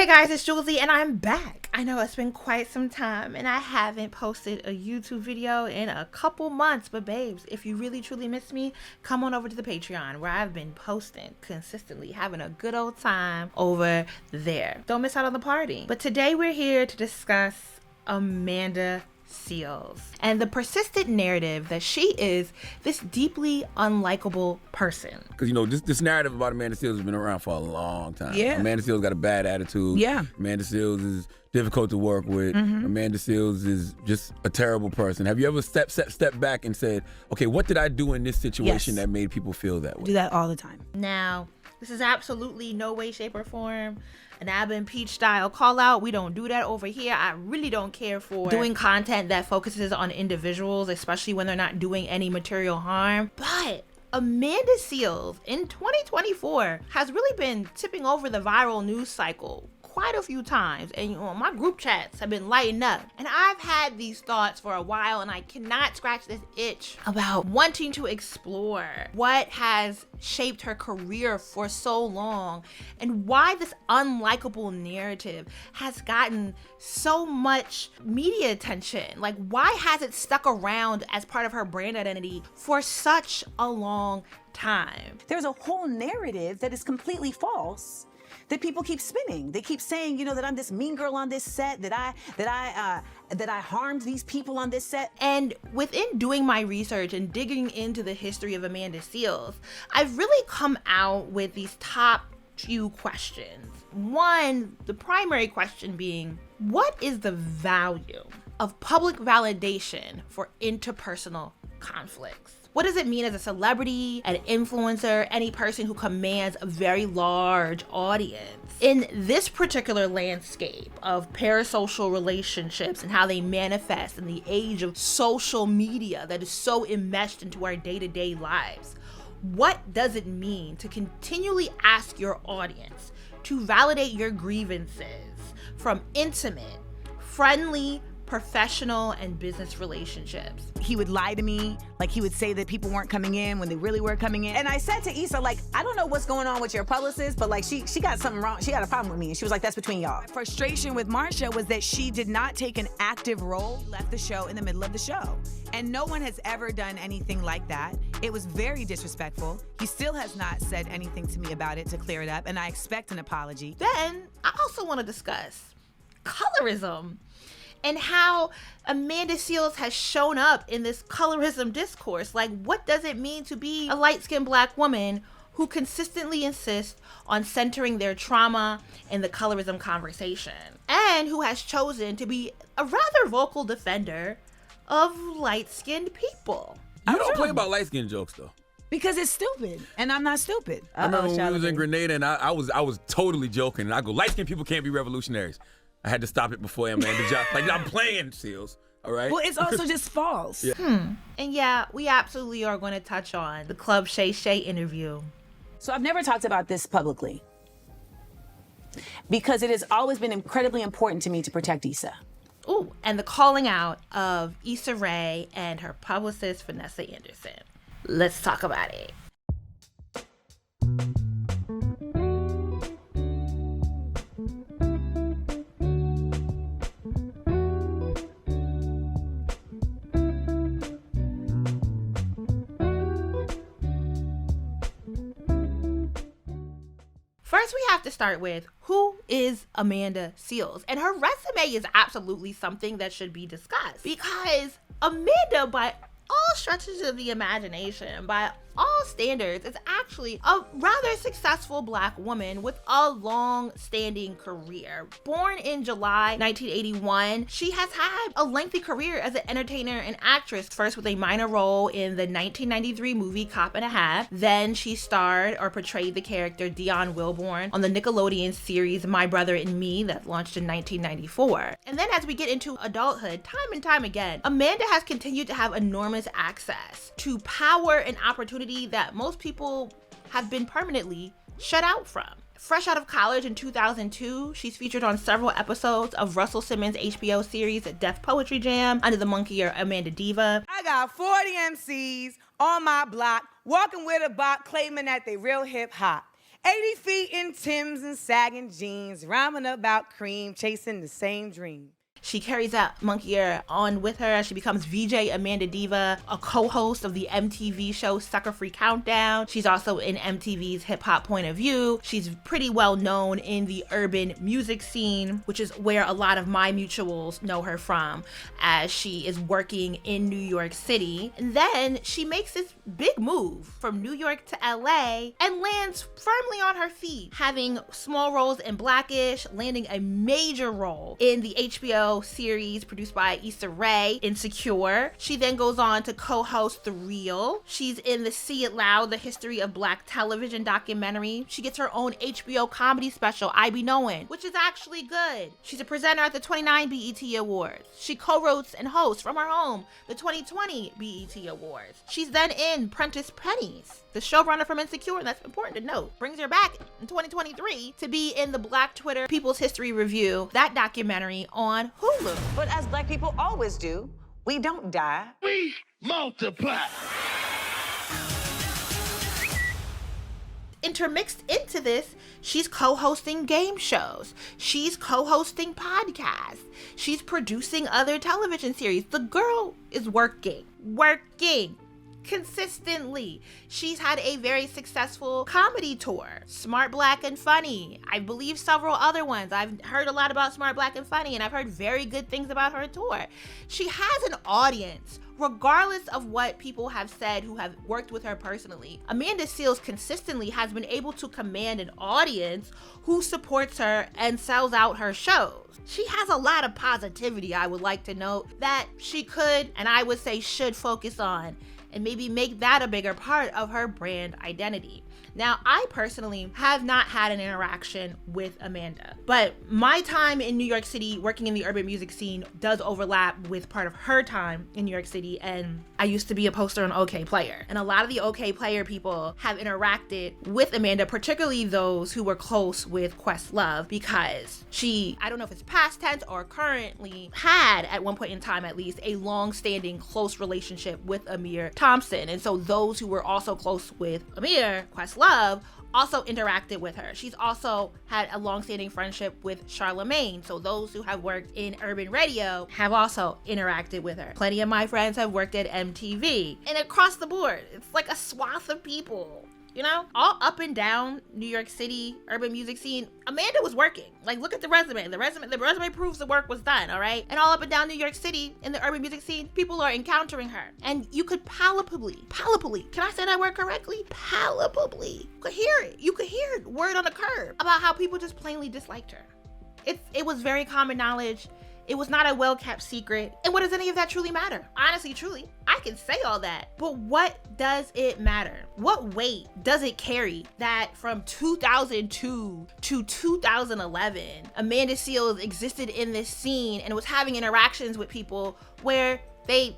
Hey guys, it's Julesy and I'm back. I know it's been quite some time and I haven't posted a YouTube video in a couple months, but babes, if you really truly miss me, come on over to the Patreon where I've been posting consistently, having a good old time over there. Don't miss out on the party. But today we're here to discuss Amanda Seales and the persistent narrative that she is this deeply unlikable person. Because, you know, this narrative about Amanda Seales has been around for a long time. Yeah. Amanda Seales got a bad attitude. Yeah. Amanda Seales is difficult to work with. Amanda Seales is just a terrible person. Have you ever stepped back and said, okay, what did I do in this situation that made people feel that way? Do that all the time. Now, this is absolutely no way, shape, or form an Ab and Peach style call out. We don't do that over here. I really don't care for doing content that focuses on individuals, especially when they're not doing any material harm. But Amanda Seales in 2024 has really been tipping over the viral news cycle quite a few times, and you know, my group chats have been lighting up, and I've had these thoughts for a while, and I cannot scratch this itch about wanting to explore what has shaped her career for so long and why this unlikable narrative has gotten so much media attention. Like, why has it stuck around as part of her brand identity for such a long time? There's a whole narrative that is completely false that people keep spinning. They keep saying, you know, that I'm this mean girl on this set, that I harmed these people on this set. And within doing my research and digging into the history of Amanda Seales, I've really come out with these top few questions. One, the primary question being, what is the value of public validation for interpersonal conflicts? What does it mean as a celebrity, an influencer, any person who commands a very large audience? In this particular landscape of parasocial relationships and how they manifest in the age of social media that is so enmeshed into our day-to-day lives, what does it mean to continually ask your audience to validate your grievances from intimate, friendly, professional, and business relationships? He would lie to me, like he would say that people weren't coming in when they really were coming in. And I said to Issa, like, I don't know what's going on with your publicist, but like she got something wrong. She got a problem with me. And she was like, that's between y'all. My frustration with Marsha was that she did not take an active role, left the show in the middle of the show. And no one has ever done anything like that. It was very disrespectful. He still has not said anything to me about it to clear it up, and I expect an apology. Then I also want to discuss colorism and how Amanda Seales has shown up in this colorism discourse. Like, what does it mean to be a light-skinned Black woman who consistently insists on centering their trauma in the colorism conversation, and who has chosen to be a rather vocal defender of light-skinned people? You don't play about light-skinned jokes, though. Because it's stupid, and I'm not stupid. I remember when we was in Grenada, and I was totally joking, and I go, light-skinned people can't be revolutionaries. I had to stop it before Amanda dropped. Like, I'm playing, Seales, all right? Well, it's also just false. Yeah. And yeah, we absolutely are going to touch on the Club Shay Shay interview. So I've never talked about this publicly because it has always been incredibly important to me to protect Issa. Ooh, and the calling out of Issa Rae and her publicist, Vanessa Anderson. Let's talk about it. First, we have to start with, who is Amanda Seales? And her resume is absolutely something that should be discussed, because Amanda, by all stretches of the imagination, by all standards, is actually a rather successful Black woman with a long-standing career. Born in July 1981, she has had a lengthy career as an entertainer and actress, first with a minor role in the 1993 movie Cop and a Half. Then she starred or portrayed the character Dionne Wilborn on the Nickelodeon series My Brother and Me that launched in 1994. And then as we get into adulthood, time and time again, Amanda has continued to have enormous access to power and opportunity that most people have been permanently shut out from. Fresh out of college in 2002, she's featured on several episodes of Russell Simmons' HBO series Def Poetry Jam under the moniker Amanda Diva. I got 40 MCs on my block, walking with a bot, claiming that they real hip hop. 80 feet in Timbs and sagging jeans, rhyming about cream, chasing the same dream. She carries that monkey ear on with her as she becomes VJ Amanda Diva, a co-host of the MTV show Sucker Free Countdown. She's also in MTV's Hip Hop Point of View. She's pretty well known in the urban music scene, which is where a lot of my mutuals know her from, as she is working in New York City. And then she makes this big move from New York to LA and lands firmly on her feet, having small roles in Blackish, landing a major role in the HBO series produced by Issa Rae, Insecure. She then goes on to co-host The Real. She's in the See It Loud, the History of Black Television documentary. She gets her own HBO comedy special, I Be Knowin', which is actually good. She's a presenter at the 29 BET Awards. She co-wrote and hosts from her home the 2020 BET Awards. She's then in Prentice Pennies, the showrunner from Insecure, and that's important to note. Brings her back in 2023 to be in the Black Twitter People's History Review, that documentary on Hulu. But as Black people always do, we don't die. We multiply. Intermixed into this, she's co-hosting game shows. She's co-hosting podcasts. She's producing other television series. The girl is working consistently. She's had a very successful comedy tour, Smart Black and Funny. I believe several other ones. I've heard a lot about Smart Black and Funny, and I've heard very good things about her tour. She has an audience, regardless of what people have said who have worked with her personally. Amanda Seales consistently has been able to command an audience who supports her and sells out her shows. She has a lot of positivity, I would like to note, that she could, and I would say should, focus on and maybe make that a bigger part of her brand identity. Now, I personally have not had an interaction with Amanda, but my time in New York City working in the urban music scene does overlap with part of her time in New York City, and I used to be a poster on OK Player. And a lot of the OK Player people have interacted with Amanda, particularly those who were close with Questlove, because she, I don't know if it's past tense or currently, had at one point in time at least a long-standing close relationship with Amir Thompson. And so those who were also close with Amir, Questlove, also interacted with her. She's also had a long-standing friendship with Charlemagne. So those who have worked in urban radio have also interacted with her. Plenty of my friends have worked at MTV. And across the board, it's like a swath of people, you know? All up and down New York City urban music scene, Amanda was working. Like, look at the resume. The resume proves the work was done, all right? And all up and down New York City in the urban music scene, people are encountering her. And you could palpably, can I say that word correctly? Palpably. You could hear it, word on the curb, about how people just plainly disliked her. It was very common knowledge. It was not a well-kept secret. And what does any of that truly matter? Honestly, truly, I can say all that, but what does it matter? What weight does it carry that from 2002 to 2011, Amanda Seales existed in this scene and was having interactions with people where they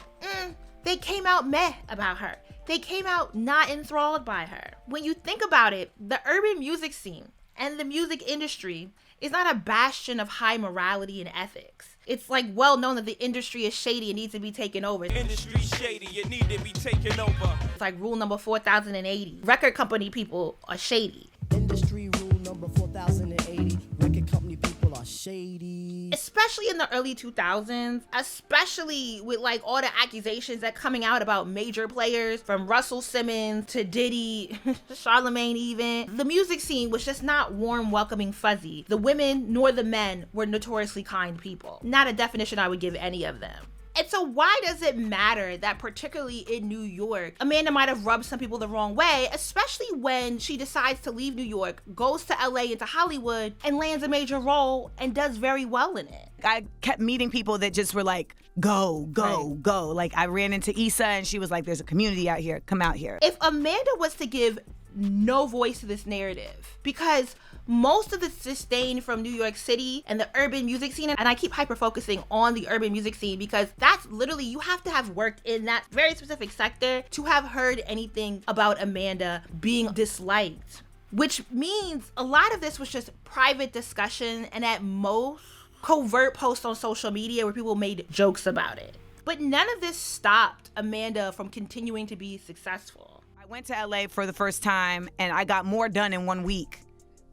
came out meh about her. They came out not enthralled by her. When you think about it, the urban music scene and the music industry is not a bastion of high morality and ethics. It's like well known that the industry is shady and needs to be taken over. Industry shady, it need to be taken over. It's like rule number 4080. Record company people are shady. Industry rule number 4080. Record company people are shady. Especially in the early 2000s, especially with like all the accusations that coming out about major players from Russell Simmons to Diddy, Charlemagne even. The music scene was just not warm, welcoming, fuzzy. The women nor the men were notoriously kind people. Not a definition I would give any of them. And so why does it matter that particularly in New York, Amanda might have rubbed some people the wrong way, especially when she decides to leave New York, goes to LA into Hollywood, and lands a major role and does very well in it? I kept meeting people that just were like, go. Like I ran into Issa and she was like, there's a community out here, come out here. If Amanda was to give no voice to this narrative, because most of the disdain from New York City and the urban music scene, and I keep hyper-focusing on the urban music scene because that's literally, you have to have worked in that very specific sector to have heard anything about Amanda being disliked, which means a lot of this was just private discussion and at most covert posts on social media where people made jokes about it. But none of this stopped Amanda from continuing to be successful. I went to LA for the first time and I got more done in 1 week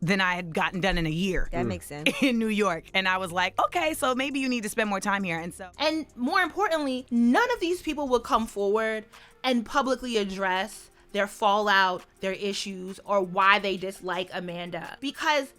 than I had gotten done in a year. That makes sense. In New York. And I was like, okay, so maybe you need to spend more time here. And more importantly, none of these people would come forward and publicly address their fallout, their issues, or why they dislike Amanda, because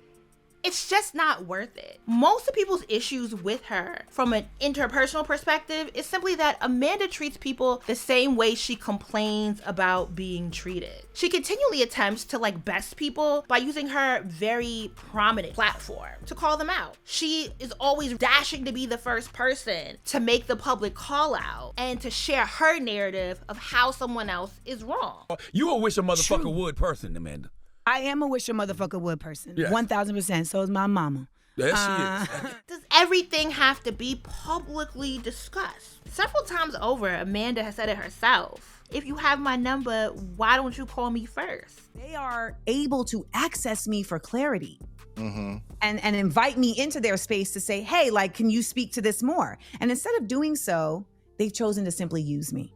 it's just not worth it. Most of people's issues with her from an interpersonal perspective is simply that Amanda treats people the same way she complains about being treated. She continually attempts to best people by using her very prominent platform to call them out. She is always dashing to be the first person to make the public call out and to share her narrative of how someone else is wrong. You a wish a motherfucker would person, Amanda. I am a wish a motherfucker would person. Yes. 1000%. So is my mama. Yes, she is. Does everything have to be publicly discussed? Several times over, Amanda has said it herself. If you have my number, why don't you call me first? They are able to access me for clarity. And invite me into their space to say, hey, can you speak to this more? And instead of doing so, they've chosen to simply use me.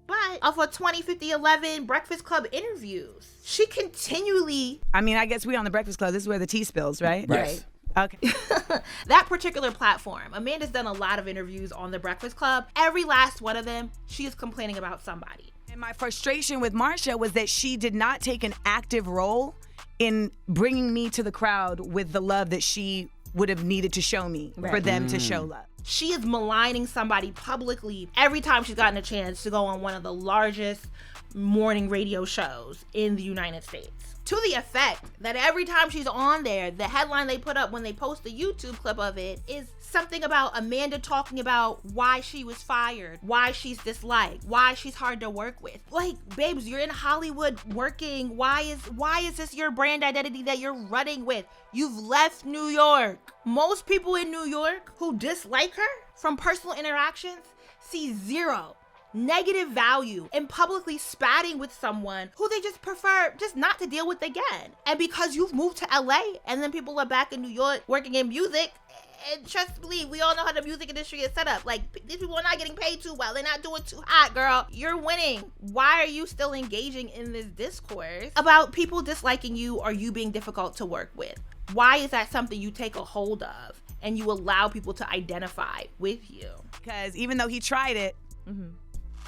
But of her 2011 Breakfast Club interviews, she continually... I mean, I guess we on the Breakfast Club. This is where the tea spills, right? Right. Okay. That particular platform, Amanda's done a lot of interviews on the Breakfast Club. Every last one of them, she is complaining about somebody. And my frustration with Marsha was that she did not take an active role in bringing me to the crowd with the love that she would have needed to show me for them to show love. She is maligning somebody publicly every time she's gotten a chance to go on one of the largest morning radio shows in the United States. To the effect that every time she's on there, the headline they put up when they post the YouTube clip of it is something about Amanda talking about why she was fired, why she's disliked, why she's hard to work with. Babes, you're in Hollywood working. Why is this your brand identity that you're running with? You've left New York. Most people in New York who dislike her from personal interactions see zero negative value in publicly spatting with someone who they just prefer just not to deal with again. And because you've moved to LA and then people are back in New York working in music, and trust me, we all know how the music industry is set up. These people are not getting paid too well. They're not doing too hot, girl. You're winning. Why are you still engaging in this discourse about people disliking you or you being difficult to work with? Why is that something you take a hold of and you allow people to identify with you? Because even though he tried it,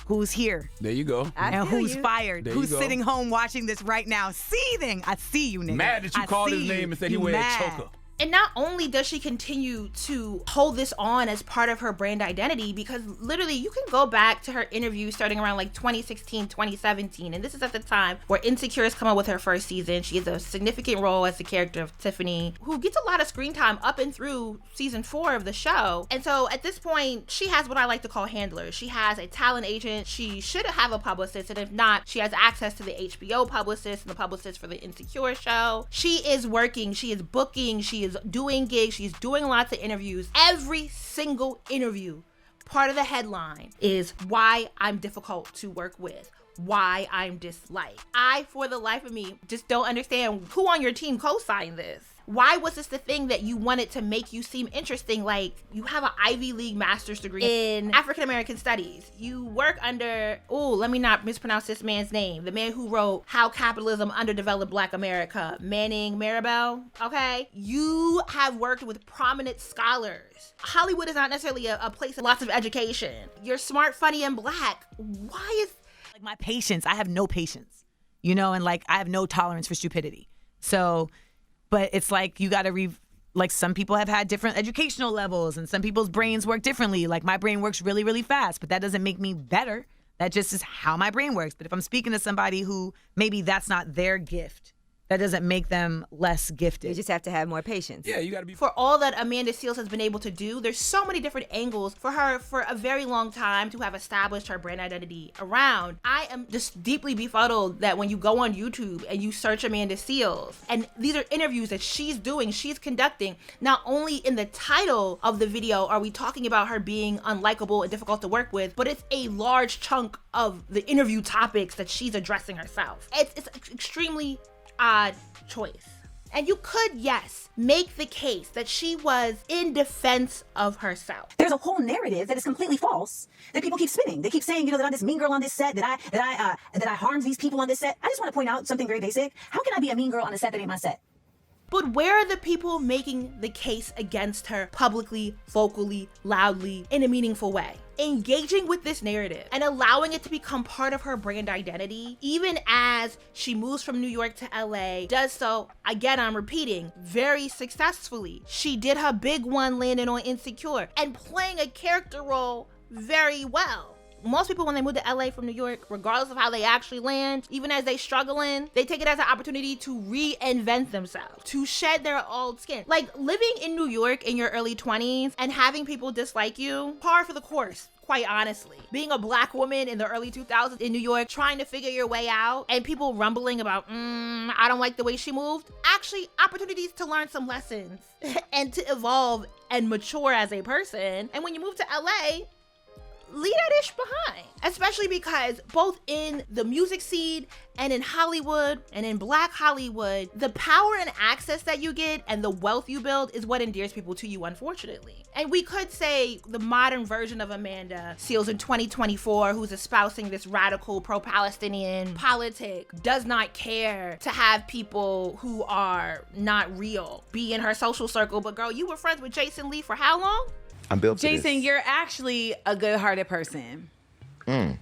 who's here? There you go. And who's fired? There Who's you go. sitting home watching this right now, seething? I see you, nigga. Mad that you called his name and said he wear a choker. And not only does she continue to hold this on as part of her brand identity, because literally you can go back to her interview starting around 2016, 2017. And this is at the time where Insecure has come out with her first season. She has a significant role as the character of Tiffany, who gets a lot of screen time up and through season 4 of the show. And so at this point, she has what I like to call handlers. She has a talent agent. She should have a publicist. And if not, she has access to the HBO publicist and the publicist for the Insecure show. She is working. She is booking. She is doing gigs. She's doing lots of interviews. Every single interview, part of the headline is why I'm difficult to work with, why I'm disliked. I, for the life of me, just don't understand who on your team co-signed this. Why was this the thing that you wanted to make you seem interesting? You have an Ivy League master's degree in African American studies. You work under, let me not mispronounce this man's name, the man who wrote How Capitalism Underdeveloped Black America, Manning Marable, okay? You have worked with prominent scholars. Hollywood is not necessarily a place of lots of education. You're smart, funny, and black. Why is... my patience, I have no patience, and I have no tolerance for stupidity. So... But it's you got to some people have had different educational levels and some people's brains work differently. My brain works really, really fast, but that doesn't make me better. That just is how my brain works. But if I'm speaking to somebody who maybe that's not their gift, that doesn't make them less gifted. You just have to have more patience. Yeah, you got to be... For all that Amanda Seales has been able to do, there's so many different angles for her for a very long time to have established her brand identity around. I am just deeply befuddled that when you go on YouTube and you search Amanda Seales, and these are interviews that she's doing, she's conducting, not only in the title of the video are we talking about her being unlikable and difficult to work with, but it's a large chunk of the interview topics that she's addressing herself. It's extremely odd choice. And you could, yes, make the case that she was in defense of herself. There's a whole narrative that is completely false that people keep spinning. They keep saying, that I'm this mean girl on this set, that I harmed these people on this set. I just want to point out something very basic. How can I be a mean girl on a set that ain't my set? But where are the people making the case against her publicly, vocally, loudly, in a meaningful way? Engaging with this narrative and allowing it to become part of her brand identity, even as she moves from New York to LA, does so, again, I'm repeating, very successfully. She did her big one landing on Insecure and playing a character role very well. Most people, when they move to LA from New York, regardless of how they actually land, even as they struggling, they take it as an opportunity to reinvent themselves, to shed their old skin. Like, living in New York in your early 20s and having people dislike you, par for the course. Quite honestly, being a black woman in the early 2000s in New York, trying to figure your way out, and people rumbling about, I don't like the way she moved. Actually, opportunities to learn some lessons and to evolve and mature as a person. And when you move to LA, leave that ish behind, especially because both in the music scene and in Hollywood and in Black Hollywood, the power and access that you get and the wealth you build is what endears people to you, unfortunately. And we could say the modern version of Amanda Seales in 2024, who's espousing this radical pro-Palestinian politic, does not care to have people who are not real be in her social circle. But girl, you were friends with Jason Lee for how long? I'm built for Jason, this. you're actually a good-hearted person. Say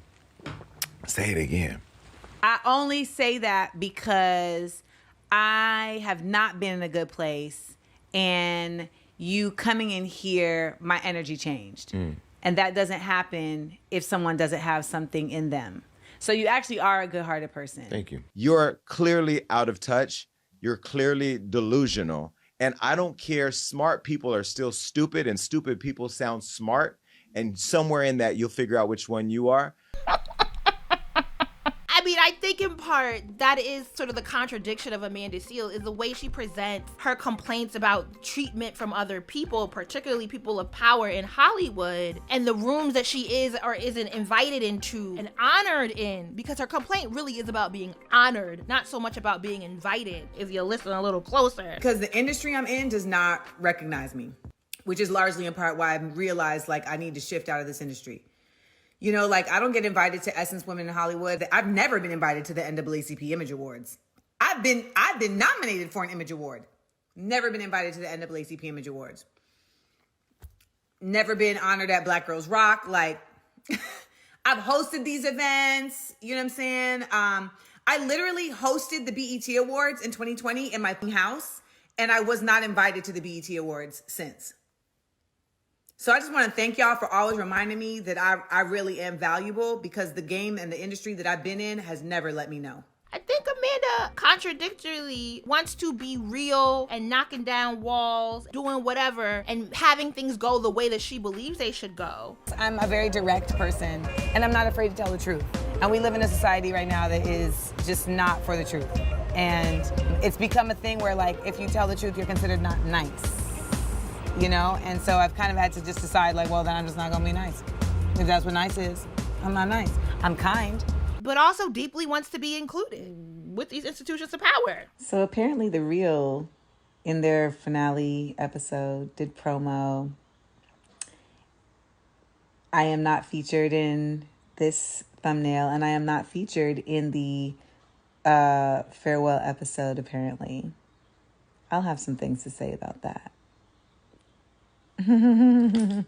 it again. I only say that because I have not been in a good place, and you coming in here, my energy changed. And that doesn't happen if someone doesn't have something in them. So you actually are a good-hearted person. Thank you. You're clearly out of touch. You're clearly delusional. And I don't care, smart people are still stupid and stupid people sound smart. And somewhere in that, you'll figure out which one you are. I mean, I think in part that is sort of the contradiction of Amanda Seales, is the way she presents her complaints about treatment from other people, particularly people of power in Hollywood, and the rooms that she is or isn't invited into and honored in, because her complaint really is about being honored, not so much about being invited, if you listen a little closer. Because the industry I'm in does not recognize me, which is largely in part why I realized like I need to shift out of this industry. You know, like I don't get invited to Essence Women in Hollywood. I've never been invited to the NAACP Image Awards. I've been nominated for an Image Award. Never been invited to the NAACP Image Awards. Never been honored at Black Girls Rock. Like I've hosted these events, you know what I'm saying? I literally hosted the BET Awards in 2020 in my house, and I was not invited to the BET Awards since. So I just want to thank y'all for always reminding me that I really am valuable, because the game and the industry that I've been in has never let me know. I think Amanda contradictorily wants to be real and knocking down walls, doing whatever, and having things go the way that she believes they should go. I'm a very direct person, and I'm not afraid to tell the truth. And we live in a society right now that is just not for the truth. And it's become a thing where, like, if you tell the truth, you're considered not nice. You know, and so I've kind of had to just decide, like, well, then I'm just not gonna be nice. If that's what nice is, I'm not nice. I'm kind. But also deeply wants to be included with these institutions of power. So apparently The Real, in their finale episode, did promo. I am not featured in this thumbnail, and I am not featured in the farewell episode, apparently. I'll have some things to say about that. Kind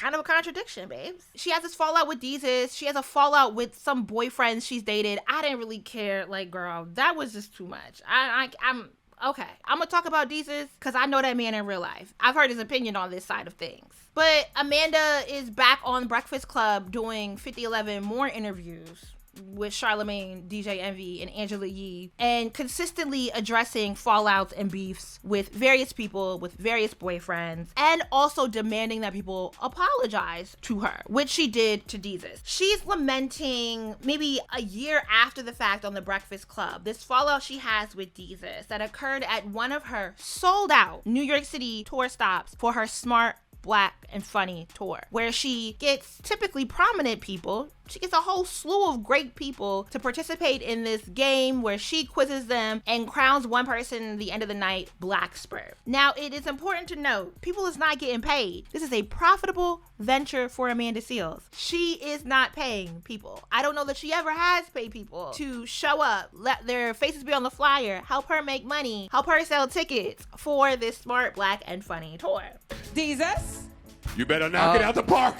of a contradiction, babes. She has this fallout with Deezus. She has a fallout with some boyfriends she's dated. I didn't really care. Like, girl, that was just too much. I'm okay. I'm gonna talk about Deezus because I know that man in real life. I've heard his opinion on this side of things. But Amanda is back on Breakfast Club doing 5011 more interviews with Charlamagne, DJ Envy, and Angela Yee, and consistently addressing fallouts and beefs with various people, with various boyfriends, and also demanding that people apologize to her, which she did to Deezus. She's lamenting, maybe a year after the fact on the Breakfast Club, this fallout she has with Deezus that occurred at one of her sold-out New York City tour stops for her Smart Black and Funny tour, where she gets typically prominent people. She gets a whole slew of great people to participate in this game where she quizzes them and crowns one person at the end of the night Black Spur. Now, it is important to note, people is not getting paid. This is a profitable venture for Amanda Seales. She is not paying people. I don't know that she ever has paid people to show up, let their faces be on the flyer, help her make money, help her sell tickets for this Smart, Black, and Funny tour. Jesus? You better knock it out the park.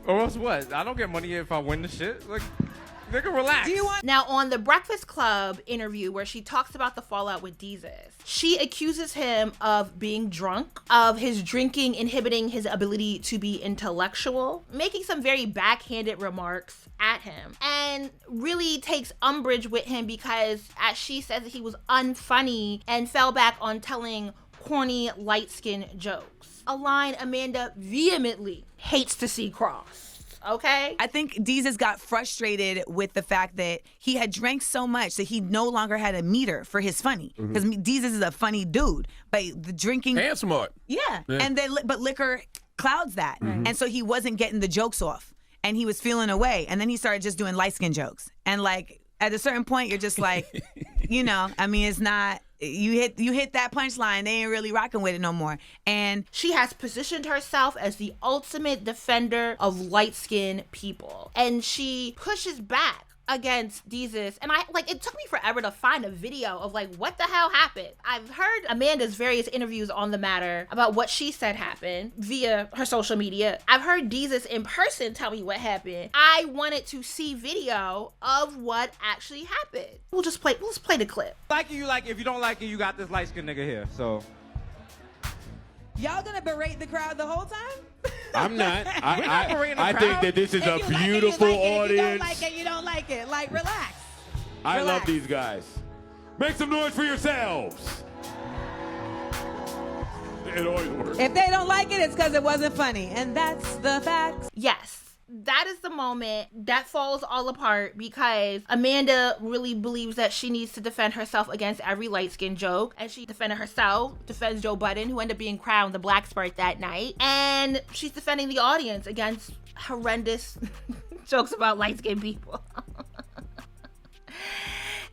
Or else what? I don't get money if I win the shit. Like, nigga, relax. Now, on the Breakfast Club interview where she talks about the fallout with Jesus, she accuses him of being drunk, of his drinking inhibiting his ability to be intellectual, making some very backhanded remarks at him, and really takes umbrage with him because, as she says, he was unfunny and fell back on telling corny, light-skinned jokes. A line Amanda vehemently hates to see crossed. Okay? I think Jesus got frustrated with the fact that he had drank so much that he no longer had a meter for his funny. Because Jesus is a funny dude, but the drinking and smart. Yeah. And then, but liquor clouds that, and so he wasn't getting the jokes off, and he was feeling away, and then he started just doing light skin jokes, and like at a certain point, you're just like, you know, I mean, it's not. You hit that punchline, they ain't really rocking with it no more. And she has positioned herself as the ultimate defender of light-skinned people. And she pushes back against Jesus. And it took me forever to find a video of like, what the hell happened? I've heard Amanda's various interviews on the matter about what she said happened via her social media. I've heard Jesus in person tell me what happened. I wanted to see video of what actually happened. Let's play the clip. Like it, you like it. If you don't like it, you got this light-skinned nigga here, so. Y'all gonna berate the crowd the whole time? I'm not. I think that this is a beautiful audience. If you don't like it. Like, relax. I love these guys. Make some noise for yourselves. It always works. If they don't like it, it's because it wasn't funny. And that's the fact. Yes. That is the moment that falls all apart because Amanda really believes that she needs to defend herself against every light-skinned joke. And she defended herself, defends Joe Budden, who ended up being crowned the Black Spurt that night. And she's defending the audience against horrendous jokes about light-skinned people.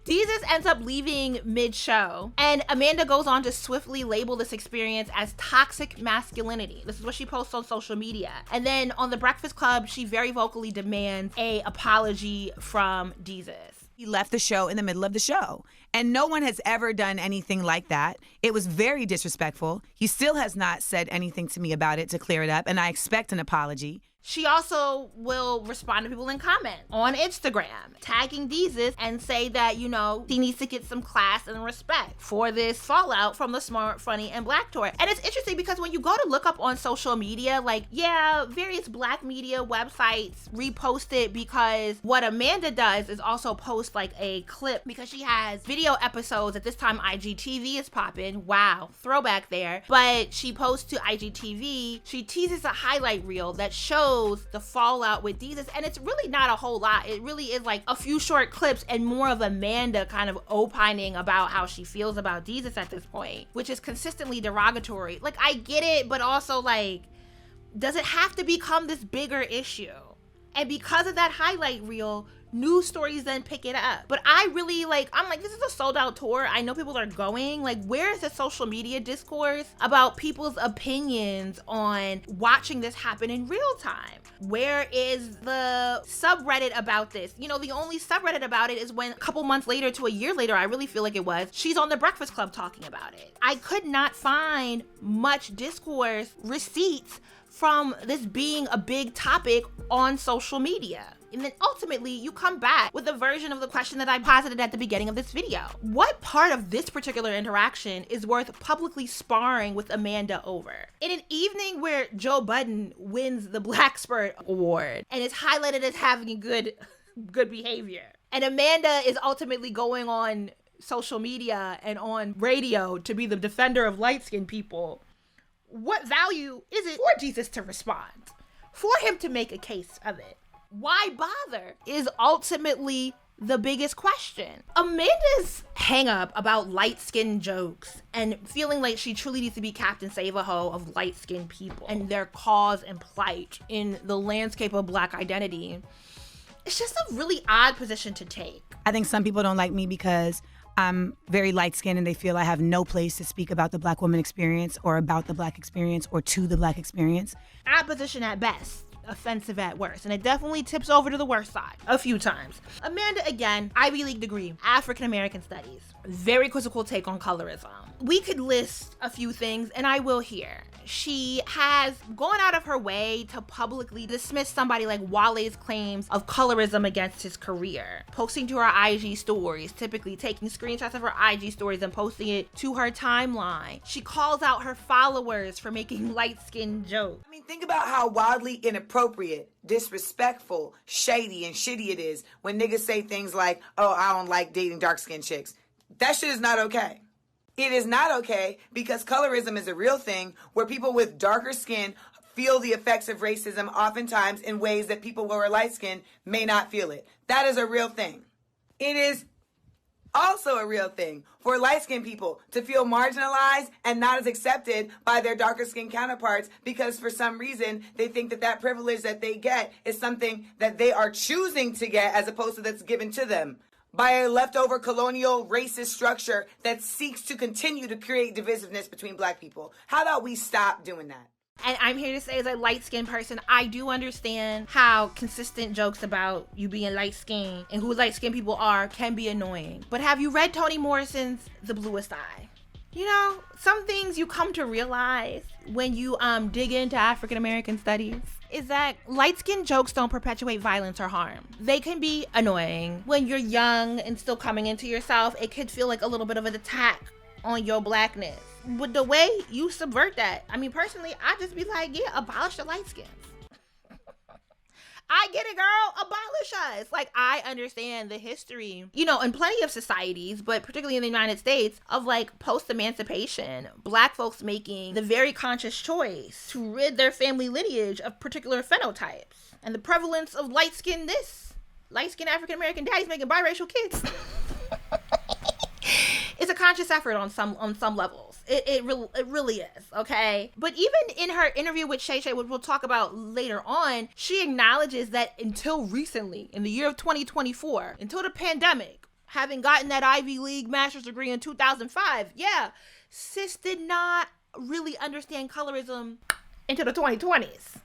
Jesus ends up leaving mid-show, and Amanda goes on to swiftly label this experience as toxic masculinity. This is what she posts on social media. And then on the Breakfast Club, she very vocally demands an apology from Jesus. He left the show in the middle of the show, and no one has ever done anything like that. It was very disrespectful. He still has not said anything to me about it to clear it up, and I expect an apology. She also will respond to people in comment on Instagram, tagging Jesus and say that, you know, he needs to get some class and respect for this fallout from the Smart, Funny, and Black tour. And it's interesting because when you go to look up on social media, like, yeah, various Black media websites repost it because what Amanda does is also post like a clip because she has video episodes. At this time, IGTV is popping. Wow, throwback there. But she posts to IGTV. She teases a highlight reel that shows the fallout with Jesus, and it's really not a whole lot. It really is like a few short clips and more of Amanda kind of opining about how she feels about Jesus at this point, which is consistently derogatory. Like, I get it, but also like, does it have to become this bigger issue? And because of that highlight reel, news stories then pick it up. But I really I'm like, this is a sold out tour. I know people are going. Like, where is the social media discourse about people's opinions on watching this happen in real time? Where is the subreddit about this? You know, the only subreddit about it is when a couple months later to a year later, I really feel like it was, she's on the Breakfast Club talking about it. I could not find much discourse receipts from this being a big topic on social media. And then ultimately, you come back with a version of the question that I posited at the beginning of this video. What part of this particular interaction is worth publicly sparring with Amanda over? In an evening where Joe Budden wins the Black Spurt Award and is highlighted as having good behavior, and Amanda is ultimately going on social media and on radio to be the defender of light-skinned people, what value is it for Jesus to respond? For him to make a case of it? Why bother? Is ultimately the biggest question. Amanda's hang up about light-skinned jokes and feeling like she truly needs to be Captain Save-A-Ho of light-skinned people and their cause and plight in the landscape of Black identity. It's just a really odd position to take. I think some people don't like me because I'm very light-skinned and they feel I have no place to speak about the Black woman experience or about the Black experience or to the Black experience. Odd position at best. Offensive at worst, and it definitely tips over to the worst side a few times. Amanda, again, Ivy League degree, African American studies, very quizzical take on colorism. We could list a few things, and I will here. She has gone out of her way to publicly dismiss somebody like Wale's claims of colorism against his career, posting to her IG stories, typically taking screenshots of her IG stories and posting it to her timeline. She calls out her followers for making light-skinned jokes. I mean, think about how wildly inappropriate, disrespectful, shady, and shitty it is when niggas say things like, oh, I don't like dating dark-skinned chicks. That shit is not okay. It is not okay because colorism is a real thing where people with darker skin feel the effects of racism oftentimes in ways that people who are light-skinned may not feel it. That is a real thing. It is also a real thing for light-skinned people to feel marginalized and not as accepted by their darker-skinned counterparts because for some reason they think that that privilege that they get is something that they are choosing to get as opposed to that's given to them by a leftover colonial racist structure that seeks to continue to create divisiveness between Black people. How about we stop doing that? And I'm here to say, as a light-skinned person, I do understand how consistent jokes about you being light-skinned and who light-skinned people are can be annoying. But have you read Toni Morrison's The Bluest Eye? You know, some things you come to realize when you dig into African American studies is that light-skinned jokes don't perpetuate violence or harm. They can be annoying. When you're young and still coming into yourself, it could feel like a little bit of an attack on your Blackness. But the way you subvert that, I mean, personally, I just be like, yeah, abolish the light skins. I get it, girl. Abolish us. Like, I understand the history, you know, in plenty of societies, but particularly in the United States, of like post-emancipation, Black folks making the very conscious choice to rid their family lineage of particular phenotypes. And the prevalence of light-skinned African American daddies making biracial kids. It's a conscious effort on some levels. It really is, okay? But even in her interview with Shay Shay, which we'll talk about later on, she acknowledges that until recently, in the year of 2024, until the pandemic, having gotten that Ivy League master's degree in 2005, yeah, sis did not really understand colorism into the 2020s.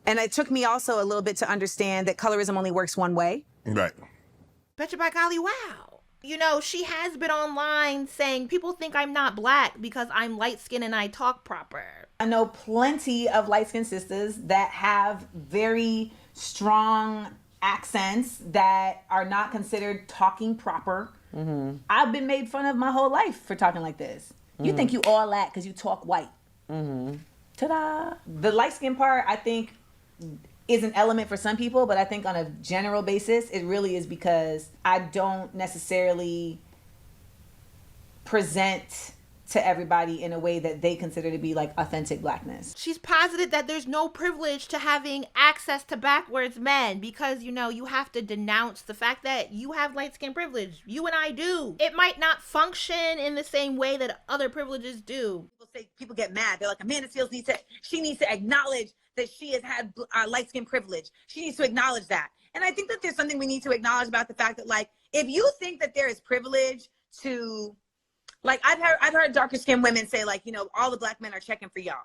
And it took me also a little bit to understand that colorism only works one way. Right. Betcha by golly, wow. You know, she has been online saying people think I'm not Black because I'm light-skinned and I talk proper. I know plenty of light-skinned sisters that have very strong accents that are not considered talking proper. Mm-hmm. I've been made fun of my whole life for talking like this. Mm-hmm. You think you all that because you talk white. Mm-hmm. Ta-da! The light-skinned part, I think, is an element for some people, but I think on a general basis, it really is because I don't necessarily present to everybody in a way that they consider to be like authentic Blackness. She's posited that there's no privilege to having access to backwards men because, you know, you have to denounce the fact that you have light skin privilege. You and I do. It might not function in the same way that other privileges do. People get mad. They're like, Amanda Seales needs to acknowledge that she has had light skin privilege. She needs to acknowledge that. And I think that there's something we need to acknowledge about the fact that, like, if you think that there is privilege to, like, I've heard darker skinned women say, like, you know, all the Black men are checking for y'all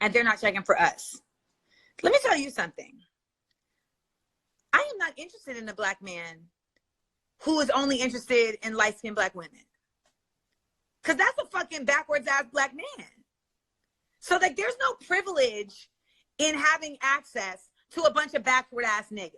and they're not checking for us. Let me tell you something. I am not interested in a Black man who is only interested in light skinned Black women. Cause that's a fucking backwards ass Black man. So, like, there's no privilege in having access to a bunch of backward ass niggas.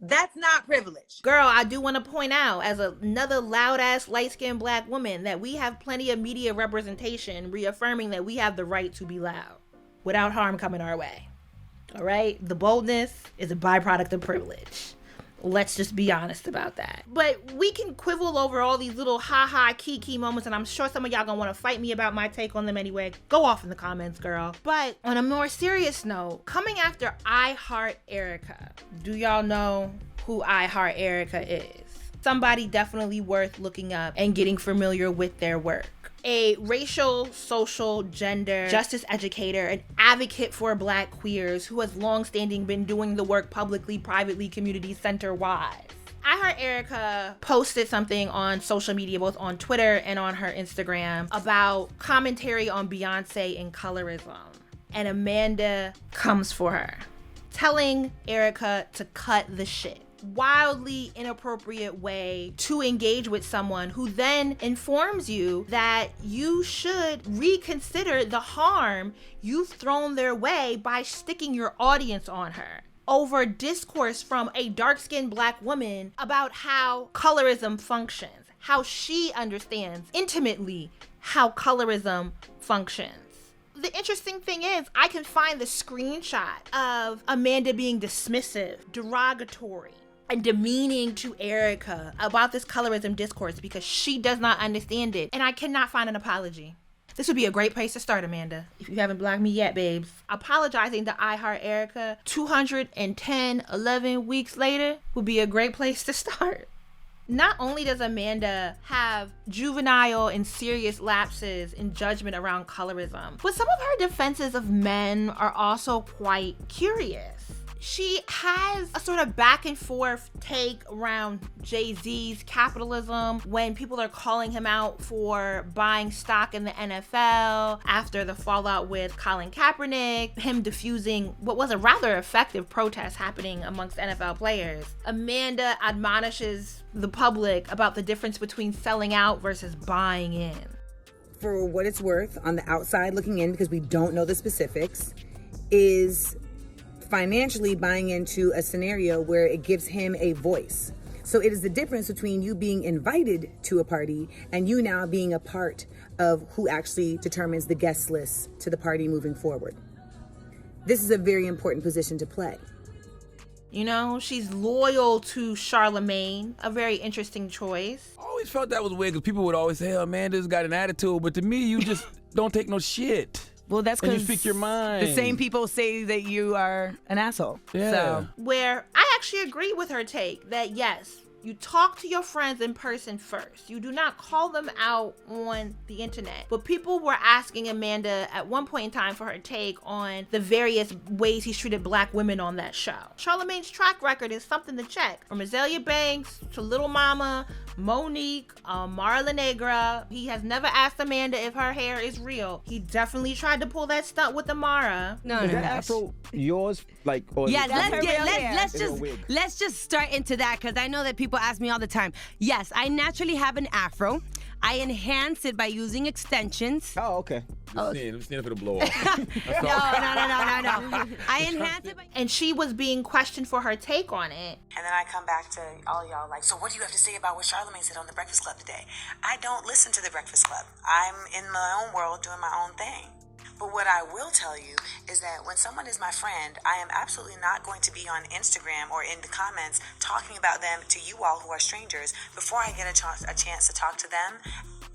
That's not privilege. Girl, I do want to point out, as another loud ass light skinned Black woman, that we have plenty of media representation reaffirming that we have the right to be loud without harm coming our way. All right? The boldness is a byproduct of privilege. Let's just be honest about that. But we can quibble over all these little ha-ha, key moments, and I'm sure some of y'all gonna want to fight me about my take on them anyway. Go off in the comments, girl. But on a more serious note, coming after I Heart Erica, do y'all know who I Heart Erica is. Somebody definitely worth looking up and getting familiar with their work. A racial, social, gender, justice educator, an advocate for Black queers who has long-standing been doing the work publicly, privately, community center-wise. I Heart Erica posted something on social media, both on Twitter and on her Instagram, about commentary on Beyonce and colorism. And Amanda comes for her, telling Erica to cut the shit. Wildly inappropriate way to engage with someone who then informs you that you should reconsider the harm you've thrown their way by sticking your audience on her over discourse from a dark-skinned Black woman about how colorism functions, how she understands intimately how colorism functions. The interesting thing is, I can find the screenshot of Amanda being dismissive, derogatory, and demeaning to Erica about this colorism discourse because she does not understand it. And I cannot find an apology. This would be a great place to start, Amanda. If you haven't blocked me yet, babes. Apologizing to I Heart Erica 11 weeks later would be a great place to start. Not only does Amanda have juvenile and serious lapses in judgment around colorism, but some of her defenses of men are also quite curious. She has a sort of back and forth take around Jay-Z's Capitalism when people are calling him out for buying stock in the NFL after the fallout with Colin Kaepernick, him diffusing what was a rather effective protest happening amongst NFL players. Amanda admonishes the public about the difference between selling out versus buying in. For what it's worth, on the outside looking in, because we don't know the specifics, is financially buying into a scenario where it gives him a voice. So it is the difference between you being invited to a party and you now being a part of who actually determines the guest list to the party moving forward. This is a very important position to play. You know, she's loyal to Charlemagne, a very interesting choice. I always felt that was weird because people would always say, Amanda's got an attitude, but to me, you just don't take no shit. Well, that's because you speak your mind. The same people say that you are an asshole. Yeah. So. Where I actually agree with her take that yes, you talk to your friends in person first. You do not call them out on the internet. But people were asking Amanda at one point in time for her take on the various ways he's treated Black women on that show. Charlemagne's track record is something to check. From Azalea Banks to Little Mama, Monique, Marla Negra. He has never asked Amanda if her hair is real. He definitely tried to pull that stunt with Amara. No, is that afro yours? Like, or yeah, let's just start into that because I know that people ask me all the time. Yes, I naturally have an afro. I enhance it by using extensions. Oh, okay. I'm seeing if it'll blow off. No. I enhance it by... And she was being questioned for her take on it. And then I come back to all y'all like, so what do you have to say about what Charlemagne said on The Breakfast Club today? I don't listen to The Breakfast Club. I'm in my own world doing my own thing. But what I will tell you is that when someone is my friend, I am absolutely not going to be on Instagram or in the comments talking about them to you all who are strangers before I get a chance to talk to them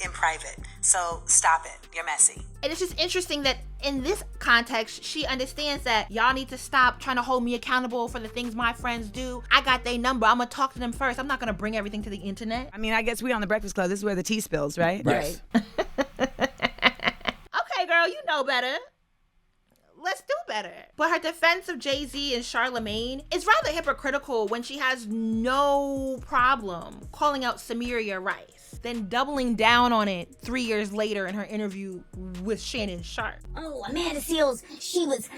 in private. So stop it. You're messy. And it's just interesting that in this context, she understands that y'all need to stop trying to hold me accountable for the things my friends do. I got their number. I'm going to talk to them first. I'm not going to bring everything to the internet. I mean, I guess we on The Breakfast Club. This is where the tea spills, right? Yes. Right. Okay, girl, you know better. Let's do better. But her defense of Jay-Z and Charlemagne is rather hypocritical when she has no problem calling out Samira Rice, then doubling down on it 3 years later in her interview with Shannon Sharp. Oh, Amanda Seales, she was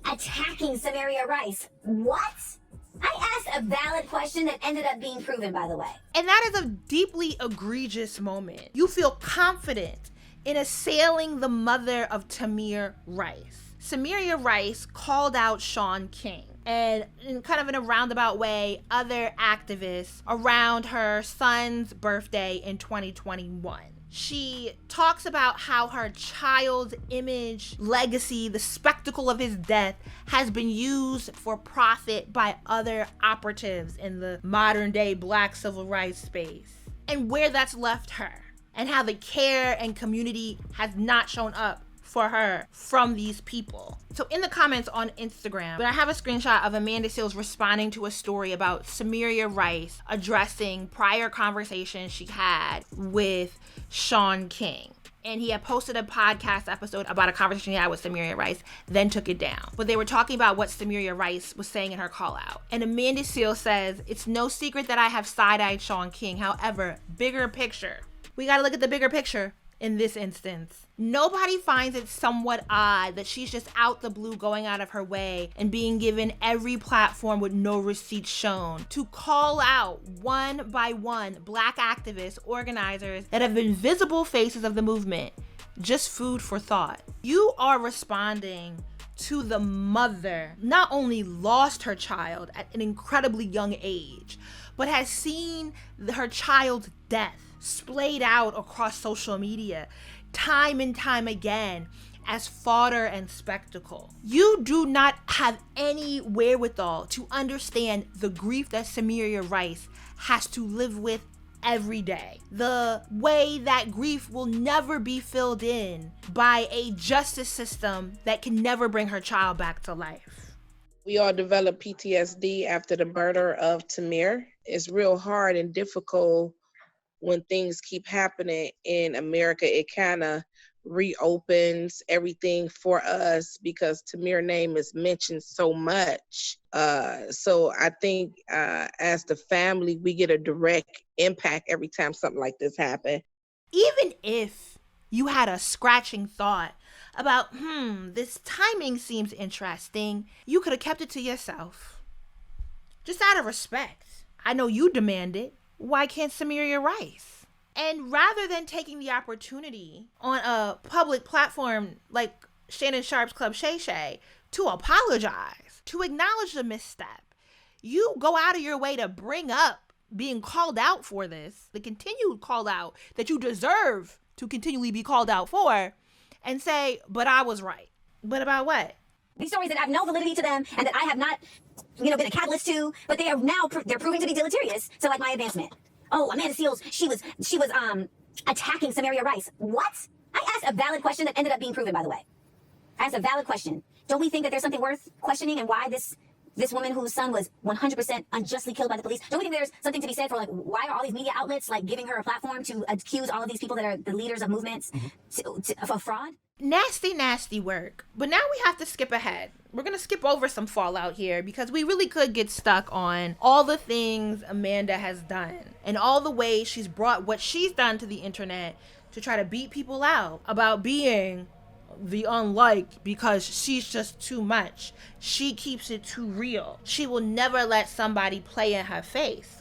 attacking Samira Rice. What? I asked a valid question that ended up being proven, by the way. And that is a deeply egregious moment. You feel confident in assailing the mother of Tamir Rice. Samira Rice called out Shaun King and in kind of in a roundabout way, other activists around her son's birthday in 2021. She talks about how her child's image, legacy, the spectacle of his death has been used for profit by other operatives in the modern day Black civil rights space, and where that's left her, and how the care and community has not shown up for her from these people. So in the comments on Instagram, I have a screenshot of Amanda Seales responding to a story about Samira Rice addressing prior conversations she had with Shaun King. And he had posted a podcast episode about a conversation he had with Samira Rice, then took it down. But they were talking about what Samira Rice was saying in her call out. And Amanda Seales says, "It's no secret that I have side-eyed Shaun King. However, bigger picture. We gotta look at the bigger picture in this instance. Nobody finds it somewhat odd that she's just out the blue going out of her way and being given every platform with no receipts shown to call out one by one Black activists, organizers that have been visible faces of the movement. Just food for thought. You are responding to the mother not only lost her child at an incredibly young age, but has seen her child's death splayed out across social media time and time again as fodder and spectacle. You do not have any wherewithal to understand the grief that Samira Rice has to live with every day. The way that grief will never be filled in by a justice system that can never bring her child back to life. We all develop PTSD after the murder of Tamir. It's real hard and difficult when things keep happening in America. It kind of reopens everything for us because Tamir's name is mentioned so much. So I think as the family, we get a direct impact every time something like this happens. Even if you had a scratching thought about, this timing seems interesting, you could have kept it to yourself. Just out of respect. I know you demand it. Why can't Samira Rice? And rather than taking the opportunity on a public platform like Shannon Sharp's Club Shay Shay to apologize, to acknowledge the misstep, you go out of your way to bring up being called out for this, the continued call out that you deserve to continually be called out for, and say, but I was right. But about what? These stories that have no validity to them and that I have not, been a catalyst to, but they are now, they're proving to be deleterious. So like my advancement. Oh, Amanda Seales, she was attacking Samira Rice. What? I asked a valid question that ended up being proven, by the way. I asked a valid question. Don't we think that there's something worth questioning and why this woman whose son was 100% unjustly killed by the police? Don't we think there's something to be said for why are all these media outlets giving her a platform to accuse all of these people that are the leaders of movements of fraud? Nasty, nasty work. But now we have to skip ahead. We're going to skip over some fallout here because we really could get stuck on all the things Amanda has done and all the ways she's brought what she's done to the internet to try to beat people out about being the unliked because she's just too much. She keeps it too real. She will never let somebody play in her face.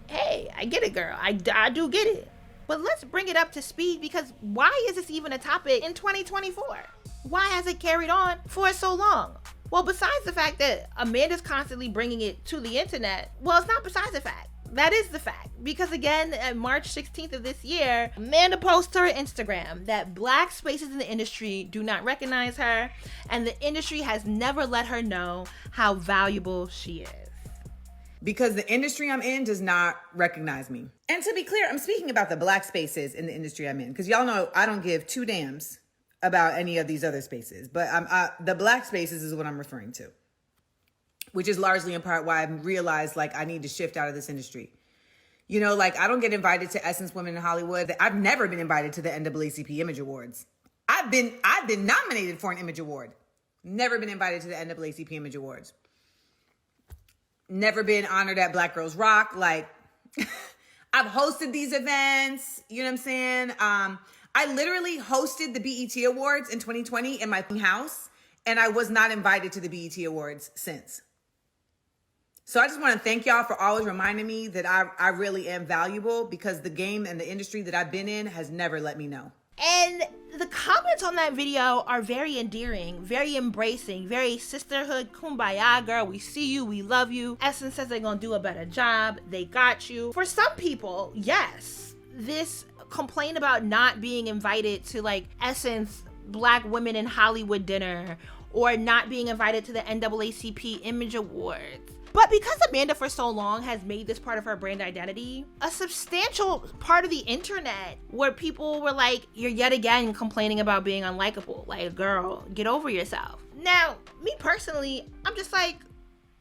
Hey, I get it, girl. I do get it. But let's bring it up to speed because why is this even a topic in 2024? Why has it carried on for so long? Well, besides the fact that Amanda's constantly bringing it to the internet, well, it's not besides the fact. That is the fact. Because again, at March 16th of this year, Amanda posts to her Instagram that Black spaces in the industry do not recognize her, and the industry has never let her know how valuable she is. Because the industry I'm in does not recognize me. And to be clear, I'm speaking about the Black spaces in the industry I'm in. Because y'all know I don't give two damns about any of these other spaces. But the Black spaces is what I'm referring to. Which is largely in part why I've realized I need to shift out of this industry. I don't get invited to Essence Women in Hollywood. I've never been invited to the NAACP Image Awards. I've been nominated for an Image Award. Never been invited to the NAACP Image Awards. Never been honored at Black Girls Rock. I've hosted these events. You know what I'm saying? I literally hosted the BET Awards in 2020 in my house, and I was not invited to the BET Awards since. So I just want to thank y'all for always reminding me that I really am valuable because the game and the industry that I've been in has never let me know. And the comments on that video are very endearing, very embracing, very sisterhood, kumbaya, girl, we see you, we love you. Essence says they're gonna do a better job, they got you. For some people, yes, this complaint about not being invited to Essence Black Women in Hollywood dinner or not being invited to the NAACP Image Awards. But because Amanda for so long has made this part of her brand identity, a substantial part of the internet where people were like, you're yet again complaining about being unlikable. Like, girl, get over yourself. Now, me personally, I'm just like,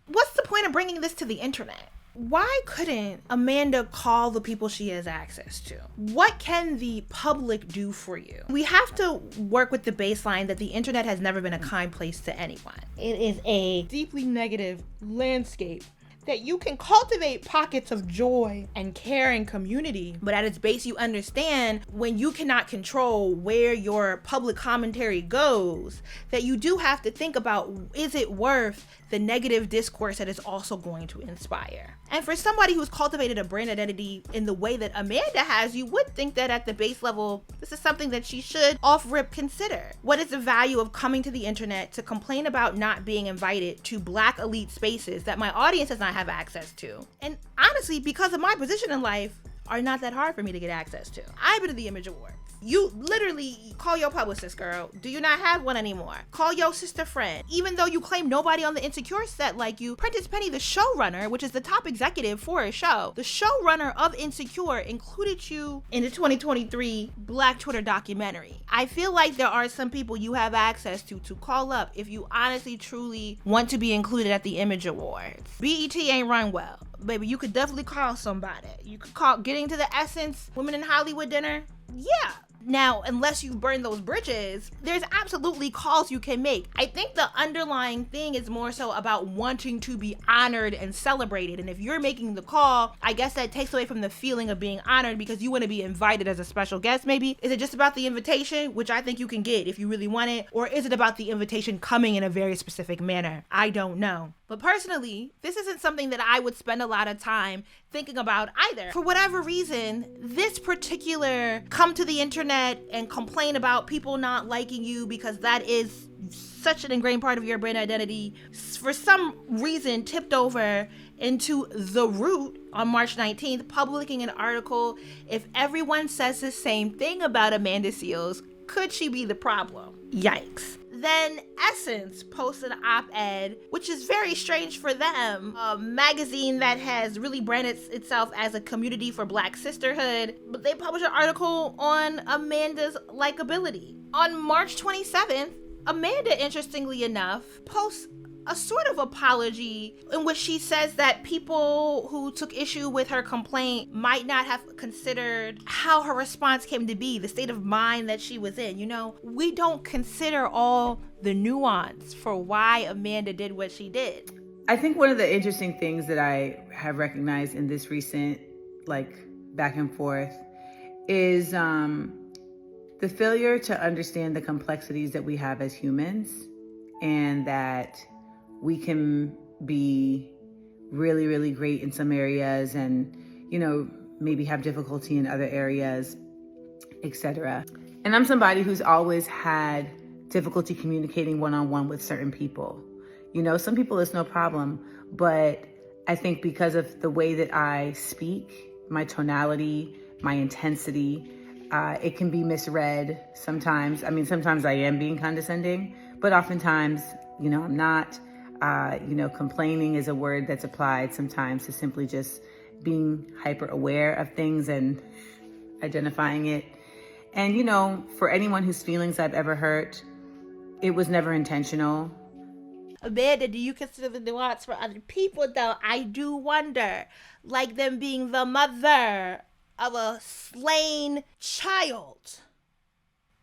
what's the point of bringing this to the internet? Why couldn't Amanda call the people she has access to? What can the public do for you? We have to work with the baseline that the internet has never been a kind place to anyone. It is a deeply negative landscape that you can cultivate pockets of joy and care and community, but at its base you understand when you cannot control where your public commentary goes, that you do have to think about, is it worth the negative discourse that is also going to inspire? And for somebody who's cultivated a brand identity in the way that Amanda has, you would think that at the base level, this is something that she should off-rip consider. What is the value of coming to the internet to complain about not being invited to Black elite spaces that my audience does not have access to? And honestly, because of my position in life, are not that hard for me to get access to. I've been to the Image Awards. You literally call your publicist, girl. Do you not have one anymore? Call your sister friend. Even though you claim nobody on the Insecure set like you, Prentice Penny, the showrunner, which is the top executive for a show, the showrunner of Insecure included you in the 2023 Black Twitter documentary. I feel like there are some people you have access to call up if you honestly, truly want to be included at the Image Awards. BET ain't run well. Baby, you could definitely call somebody. You could call Getting to the Essence, Women in Hollywood dinner. Yeah. Now, unless you've burned those bridges, there's absolutely calls you can make. I think the underlying thing is more so about wanting to be honored and celebrated. And if you're making the call, I guess that takes away from the feeling of being honored because you want to be invited as a special guest, maybe. Is it just about the invitation, which I think you can get if you really want it? Or is it about the invitation coming in a very specific manner? I don't know. But personally, this isn't something that I would spend a lot of time thinking about either. For whatever reason, this particular come to the internet and complain about people not liking you because that is such an ingrained part of your brand identity, for some reason tipped over into The Root on March 19th, publishing an article, if everyone says the same thing about Amanda Seales, could she be the problem? Yikes. Then Essence posted an op-ed, which is very strange for them, a magazine that has really branded itself as a community for Black sisterhood, but they published an article on Amanda's likability. On March 27th, Amanda, interestingly enough, posts a sort of apology in which she says that people who took issue with her complaint might not have considered how her response came to be, the state of mind that she was in. You know, we don't consider all the nuance for why Amanda did what she did. I think one of the interesting things that I have recognized in this recent, back and forth is the failure to understand the complexities that we have as humans, and that we can be really, really great in some areas and, maybe have difficulty in other areas, etc. And I'm somebody who's always had difficulty communicating one-on-one with certain people. Some people it's no problem, but I think because of the way that I speak, my tonality, my intensity, it can be misread sometimes. I mean, sometimes I am being condescending, but oftentimes, I'm not. Complaining is a word that's applied sometimes to simply just being hyper aware of things and identifying it. And, for anyone whose feelings I've ever hurt, it was never intentional. Amanda, do you consider the nuance for other people, though? I do wonder, like them being the mother of a slain child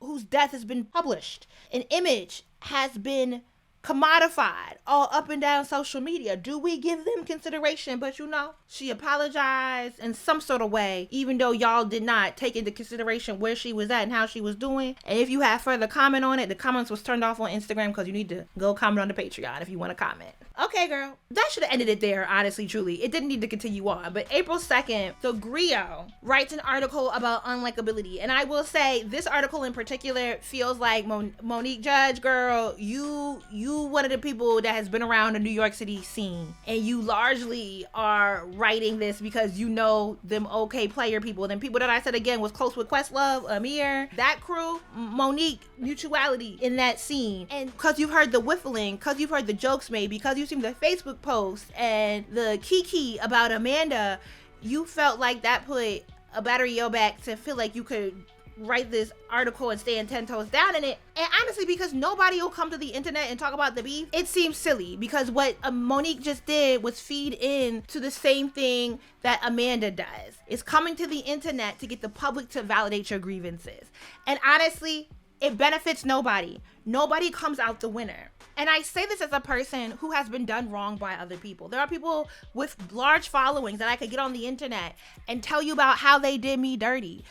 whose death has been published. An image has been commodified all up and down social media. Do we give them consideration? But she apologized in some sort of way, even though y'all did not take into consideration where she was at and how she was doing. And if you have further comment on it, the comments was turned off on Instagram because you need to go comment on the Patreon if you want to comment. Okay, girl. That should have ended it there, honestly, truly. It didn't need to continue on. But April 2nd, the Grio writes an article about unlikability. And I will say, this article in particular feels like Monique Judge, girl, you one of the people that has been around the New York City scene. And you largely are writing this because you know them okay player people. Them people that I said again was close with Questlove, Amir, that crew, Monique, mutuality in that scene. And because you've heard the whiffling, because you've heard the jokes made, because you you seen the Facebook post and the Kiki about Amanda, you felt like that put a battery in your back to feel like you could write this article and stand 10 toes down in it. And honestly, because nobody will come to the internet and talk about the beef, it seems silly, because what Monique just did was feed in to the same thing that Amanda does. It's coming to the internet to get the public to validate your grievances. And honestly, it benefits nobody. Nobody comes out the winner. And I say this as a person who has been done wrong by other people. There are people with large followings that I could get on the internet and tell you about how they did me dirty.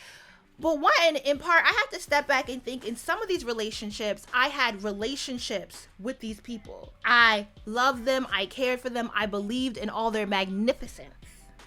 But one, in part, I have to step back and think, in some of these relationships, I had relationships with these people. I loved them, I cared for them, I believed in all their magnificence.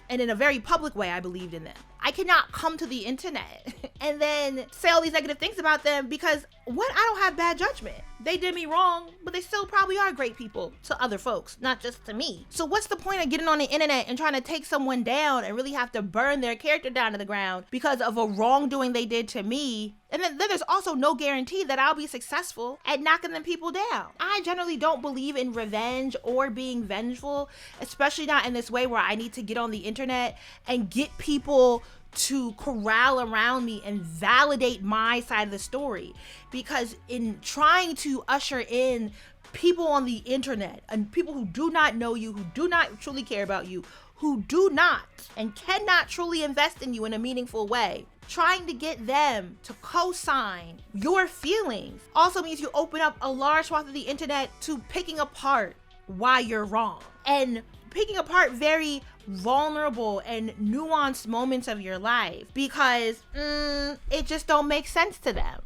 And in a very public way, I believed in them. I cannot come to the internet and then say all these negative things about them because, one, I don't have bad judgment. They did me wrong, but they still probably are great people to other folks, not just to me. So what's the point of getting on the internet and trying to take someone down and really have to burn their character down to the ground because of a wrongdoing they did to me? And then there's also no guarantee that I'll be successful at knocking them people down. I generally don't believe in revenge or being vengeful, especially not in this way where I need to get on the internet and get people to corral around me and validate my side of the story. Because in trying to usher in people on the internet and people who do not know you, who do not truly care about you, who do not and cannot truly invest in you in a meaningful way, trying to get them to co-sign your feelings also means you open up a large swath of the internet to picking apart why you're wrong and picking apart very vulnerable and nuanced moments of your life because it just don't make sense to them.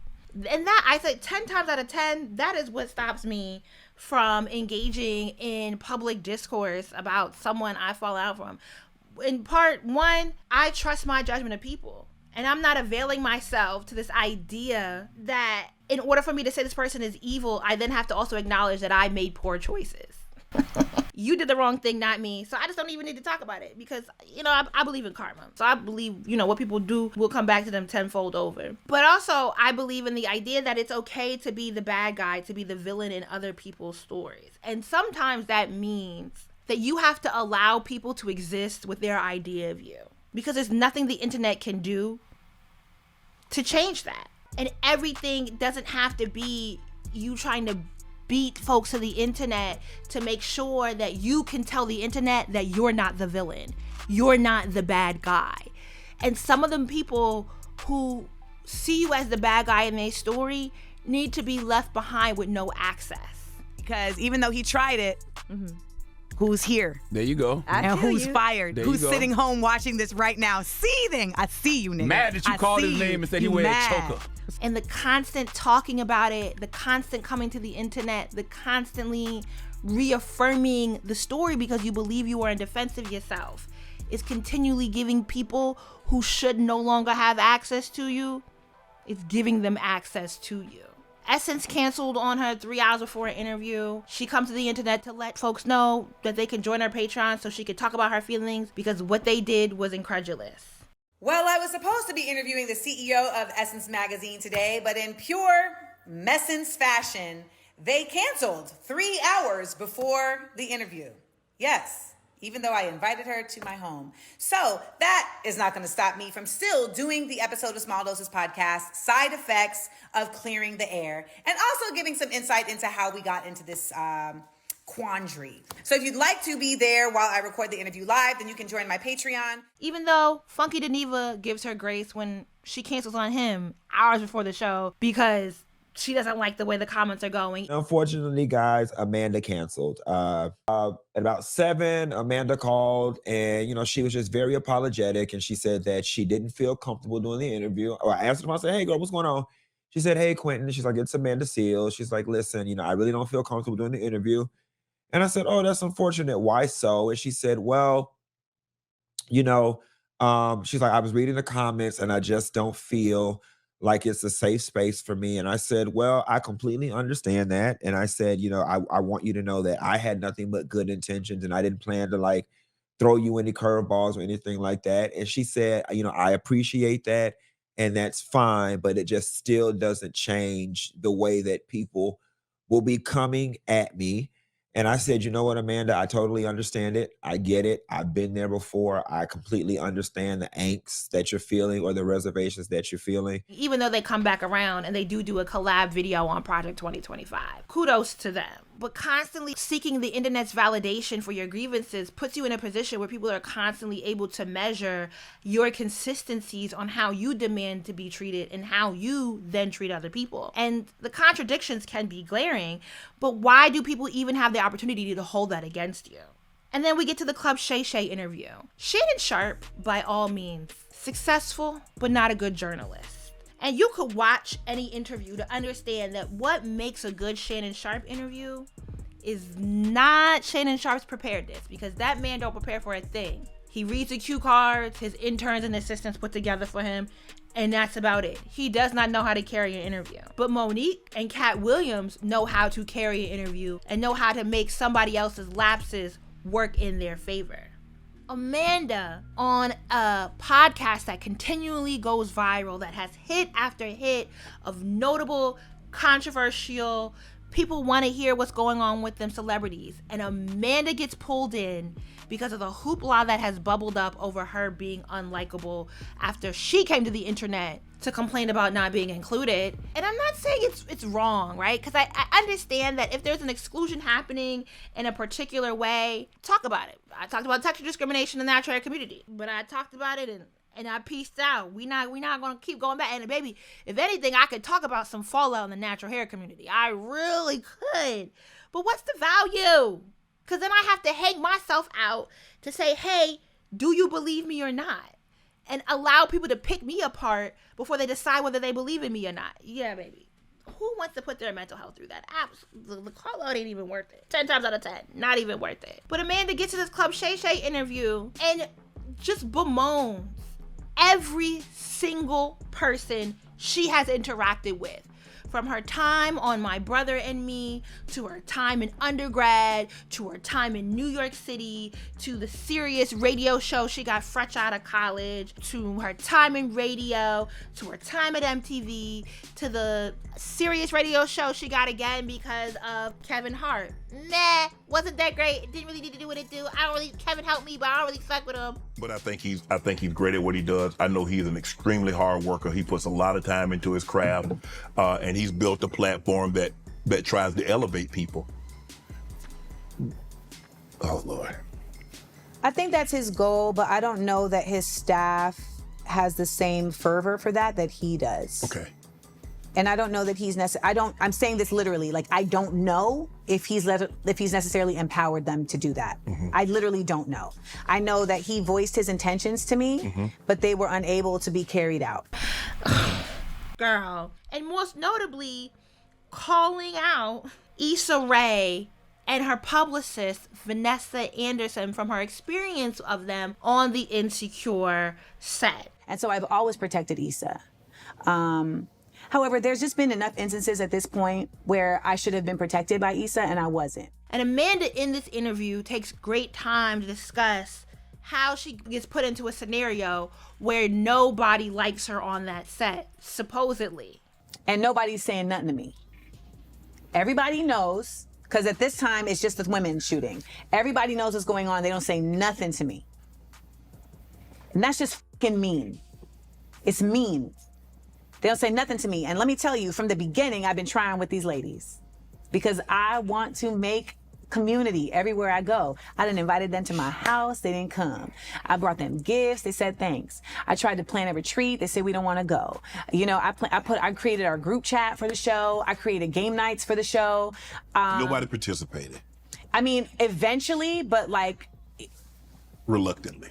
And that, I say 10 times out of 10, that is what stops me from engaging in public discourse about someone I fall out from. In part one, I trust my judgment of people. And I'm not availing myself to this idea that in order for me to say this person is evil, I then have to also acknowledge that I made poor choices. You did the wrong thing, not me. So I just don't even need to talk about it because, I believe in karma. So I believe, what people do will come back to them tenfold over. But also, I believe in the idea that it's okay to be the bad guy, to be the villain in other people's stories. And sometimes that means that you have to allow people to exist with their idea of you because there's nothing the internet can do to change that. And everything doesn't have to be you trying to beat folks to the internet to make sure that you can tell the internet that you're not the villain. You're not the bad guy. And some of them people who see you as the bad guy in their story need to be left behind with no access. Because even though he tried it, who's here? There you go. And who's fired? There Who's sitting home watching this right now, seething? I see you, nigga. Mad that you called his name and said he wear a choker. And the constant talking about it, the constant coming to the internet, the constantly reaffirming the story because you believe you are in defense of yourself is continually giving people who should no longer have access to you, it's giving them access to you. Essence canceled on her 3 hours before an interview. She comes to the internet to let folks know that they can join her Patreon so she could talk about her feelings because what they did was incredulous. Well, I was supposed to be interviewing the CEO of Essence Magazine today, but in pure Messence fashion, they canceled 3 hours before the interview. Yes, even though I invited her to my home. So that is not going to stop me from still doing the episode of Small Doses Podcast, Side Effects of Clearing the Air, and also giving some insight into how we got into this quandary. So if you'd like to be there while I record the interview live, then you can join my Patreon. Even though Funky Deneva gives her grace when she cancels on him hours before the show because she doesn't like the way the comments are going. Unfortunately, guys, Amanda canceled. At about 7, Amanda called and, she was just very apologetic. And she said that she didn't feel comfortable doing the interview. Or I asked her, I said, hey, girl, what's going on? She said, hey, Quentin. She's like, it's Amanda Seales. She's like, listen, I really don't feel comfortable doing the interview. And I said, oh, that's unfortunate. Why so? And she said, well, she's like, I was reading the comments and I just don't feel like it's a safe space for me. And I said, well, I completely understand that. And I said, I want you to know that I had nothing but good intentions and I didn't plan to throw you any curveballs or anything like that. And she said, I appreciate that and that's fine, but it just still doesn't change the way that people will be coming at me And I said, you know what, Amanda, I totally understand it. I get it. I've been there before. I completely understand the angst that you're feeling or the reservations that you're feeling. Even though they come back around and they do a collab video on Project 2025. Kudos to them. But constantly seeking the internet's validation for your grievances puts you in a position where people are constantly able to measure your consistencies on how you demand to be treated and how you then treat other people. And the contradictions can be glaring, but why do people even have the opportunity to hold that against you? And then we get to the Club Shay Shay interview. Shannon Sharpe, by all means, successful, but not a good journalist. And you could watch any interview to understand that what makes a good Shannon Sharpe interview is not Shannon Sharpe's preparedness, because that man don't prepare for a thing. He reads the cue cards his interns and assistants put together for him, and that's about it. He does not know how to carry an interview. But Monique and Cat Williams know how to carry an interview and know how to make somebody else's lapses work in their favor. Amanda, on a podcast that continually goes viral, that has hit after hit of notable, controversial, people want to hear what's going on with them celebrities, and Amanda gets pulled in because of the hoopla that has bubbled up over her being unlikable after she came to the internet to complain about not being included. And I'm not saying it's wrong, right? Because I understand that if there's an exclusion happening in a particular way, talk about it. I talked about sexual discrimination in the natural hair community, but I talked about it and I pieced out. We not gonna keep going back. And baby, if anything, I could talk about some fallout in the natural hair community. I really could. But what's the value? Because then I have to hang myself out to say, hey, do you believe me or not? And allow people to pick me apart before they decide whether they believe in me or not. Yeah, baby. Who wants to put their mental health through that? Absolutely. The call out ain't even worth it. 10 times out of 10. Not even worth it. But Amanda gets to this Club Shay Shay interview and just bemoans every single person she has interacted with. From her time on My Brother and Me, to her time in undergrad, to her time in New York City, to the serious radio show she got fresh out of college, to her time in radio, to her time at MTV, to the serious radio show she got again because of Kevin Hart. Nah, wasn't that great. It didn't really need to do what it do. Kevin helped me, but I don't really fuck with him. But I think he's great at what he does. I know he's an extremely hard worker. He puts a lot of time into his craft, and he's built a platform that tries to elevate people. Oh, Lord. I think that's his goal, but I don't know that his staff has the same fervor for that he does. Okay. And I don't know that he's I'm saying this literally, like I don't know if he's necessarily empowered them to do that. Mm-hmm. I literally don't know. I know that he voiced his intentions to me, mm-hmm. but they were unable to be carried out. Girl. And most notably, calling out Issa Rae and her publicist, Vanessa Anderson, from her experience of them on the Insecure set. And so I've always protected Issa. However, there's just been enough instances at this point where I should have been protected by Issa and I wasn't. And Amanda in this interview takes great time to discuss how she gets put into a scenario where nobody likes her on that set, supposedly. And nobody's saying nothing to me. Everybody knows, because at this time it's just the women shooting. Everybody knows what's going on. They don't say nothing to me. And that's just fucking mean. It's mean. They don't say nothing to me. And let me tell you, from the beginning, I've been trying with these ladies because I want to make community everywhere I go. I done invited them to my house. They didn't come. I brought them gifts. They said thanks. I tried to plan a retreat. They said we don't want to go. You know, I created our group chat for the show. I created game nights for the show. Nobody participated. I mean, eventually, but like... reluctantly.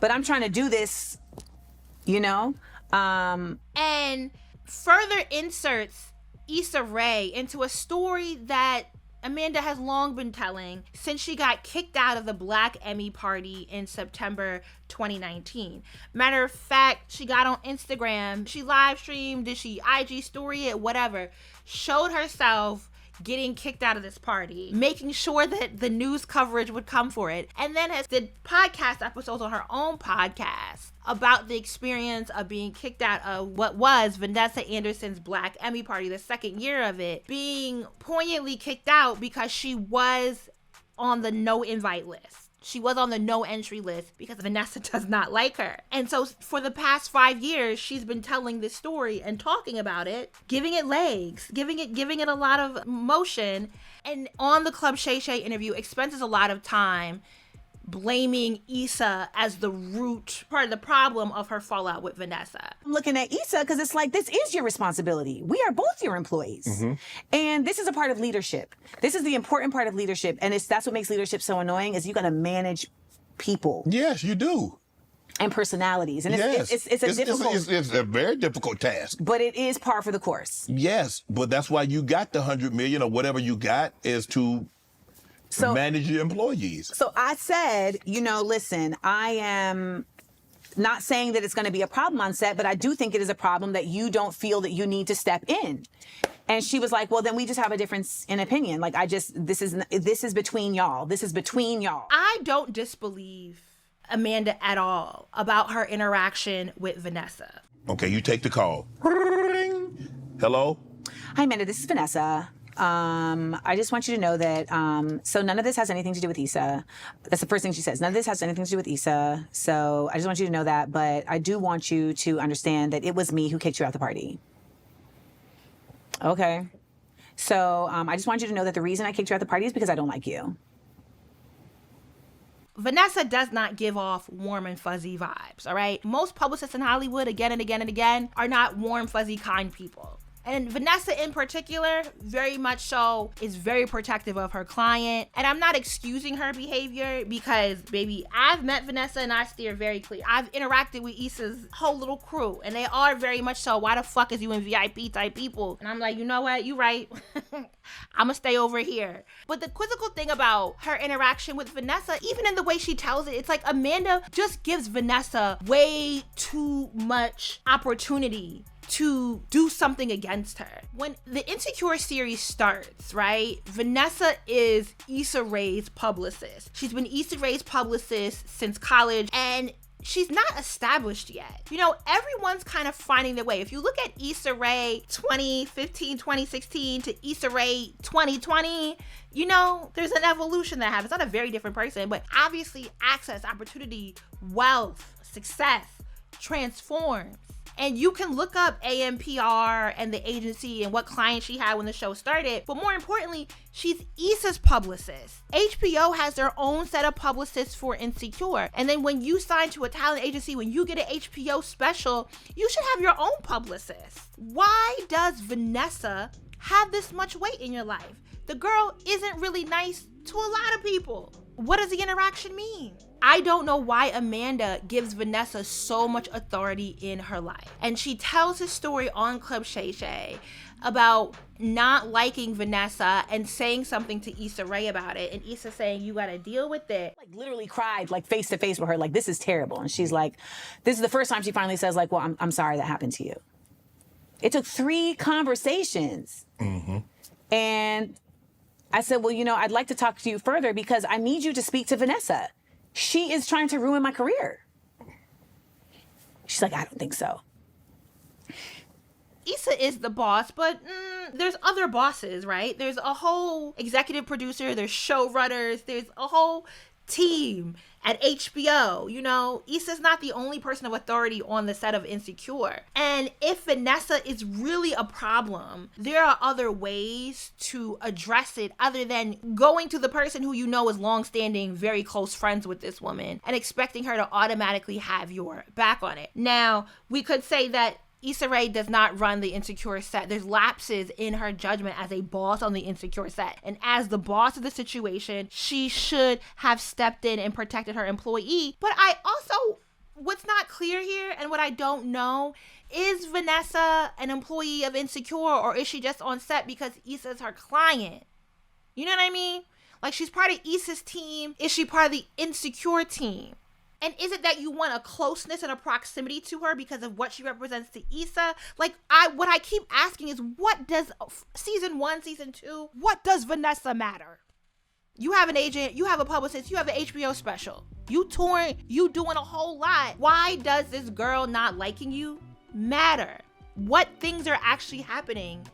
But I'm trying to do this, you know? And further inserts Issa Rae into a story that Amanda has long been telling since she got kicked out of the Black Emmy party in September 2019. Matter of fact, she got on Instagram, she live streamed, did she IG story it, whatever, showed herself getting kicked out of this party, making sure that the news coverage would come for it, and then did podcast episodes on her own podcast about the experience of being kicked out of what was Vanessa Anderson's Black Emmy party, the second year of it, being poignantly kicked out because she was on the no invite list. She was on the no entry list because Vanessa does not like her. And so for the past 5 years, she's been telling this story and talking about it, giving it legs, giving it a lot of motion. And on the Club Shay Shay interview, expenses a lot of time blaming Issa as the root part of the problem of her fallout with Vanessa. I'm looking at Issa because it's like, this is your responsibility. We are both your employees. Mm-hmm. And this is a part of leadership. This is the important part of leadership. And that's what makes leadership so annoying, is you got to manage people. Yes, you do. And personalities. And yes. it's a very difficult task. But it is par for the course. Yes, but that's why you got the 100 million or whatever you got, is to manage your employees. So I said, listen, I am not saying that it's going to be a problem on set, but I do think it is a problem that you don't feel that you need to step in. And she was like, well, then we just have a difference in opinion. Like, this is between y'all. This is between y'all. I don't disbelieve Amanda at all about her interaction with Vanessa. Okay, you take the call. Hello? Hi, Amanda, this is Vanessa. I just want you to know that, so none of this has anything to do with Issa. That's the first thing she says. None of this has anything to do with Issa. So I just want you to know that, but I do want you to understand that it was me who kicked you out the party. Okay. So, I just want you to know that the reason I kicked you out the party is because I don't like you. Vanessa does not give off warm and fuzzy vibes, all right? Most publicists in Hollywood, again and again and again, are not warm, fuzzy, kind people. And Vanessa in particular, very much so, is very protective of her client. And I'm not excusing her behavior because, baby, I've met Vanessa and I steer very clear. I've interacted with Issa's whole little crew and they are very much so, why the fuck is you in VIP type people? And I'm like, you know what? You right. I'm gonna stay over here. But the quizzical thing about her interaction with Vanessa, even in the way she tells it, it's like Amanda just gives Vanessa way too much opportunity to do something against her. When the Insecure series starts, right, Vanessa is Issa Rae's publicist. She's been Issa Rae's publicist since college, and she's not established yet. Everyone's kind of finding their way. If you look at Issa Rae 2015, 2016 to Issa Rae 2020, there's an evolution that happens. Not a very different person, but obviously access, opportunity, wealth, success transforms. And you can look up AMPR and the agency and what clients she had when the show started. But more importantly, she's Issa's publicist. HBO has their own set of publicists for Insecure. And then when you sign to a talent agency, when you get an HBO special, you should have your own publicist. Why does Vanessa have this much weight in your life? The girl isn't really nice to a lot of people. What does the interaction mean? I don't know why Amanda gives Vanessa so much authority in her life. And she tells his story on Club Shay Shay about not liking Vanessa and saying something to Issa Rae about it. And Issa saying, you gotta deal with it. Like literally cried like face to face with her, like, this is terrible. And she's like, this is the first time she finally says like, well, I'm sorry that happened to you. It took 3 conversations. Mm-hmm. And I said, well, I'd like to talk to you further because I need you to speak to Vanessa. She is trying to ruin my career. She's like, I don't think so. Issa is the boss, but there's other bosses, right? There's a whole executive producer, there's showrunners, there's a whole team at HBO. Issa's not the only person of authority on the set of Insecure. And if Vanessa is really a problem, there are other ways to address it other than going to the person who is longstanding, very close friends with this woman and expecting her to automatically have your back on it. Now, we could say that Issa Rae does not run the Insecure set. There's lapses in her judgment as a boss on the Insecure set. And as the boss of the situation, she should have stepped in and protected her employee. But I also, what's not clear here and what I don't know, is Vanessa an employee of Insecure or is she just on set because Issa's her client? You know what I mean? Like, she's part of Issa's team. Is she part of the Insecure team? And is it that you want a closeness and a proximity to her because of what she represents to Issa? Like, what I keep asking is, what does season 1, season 2, what does Vanessa matter? You have an agent, you have a publicist, you have an HBO special. You touring, you doing a whole lot. Why does this girl not liking you matter? What things are actually happening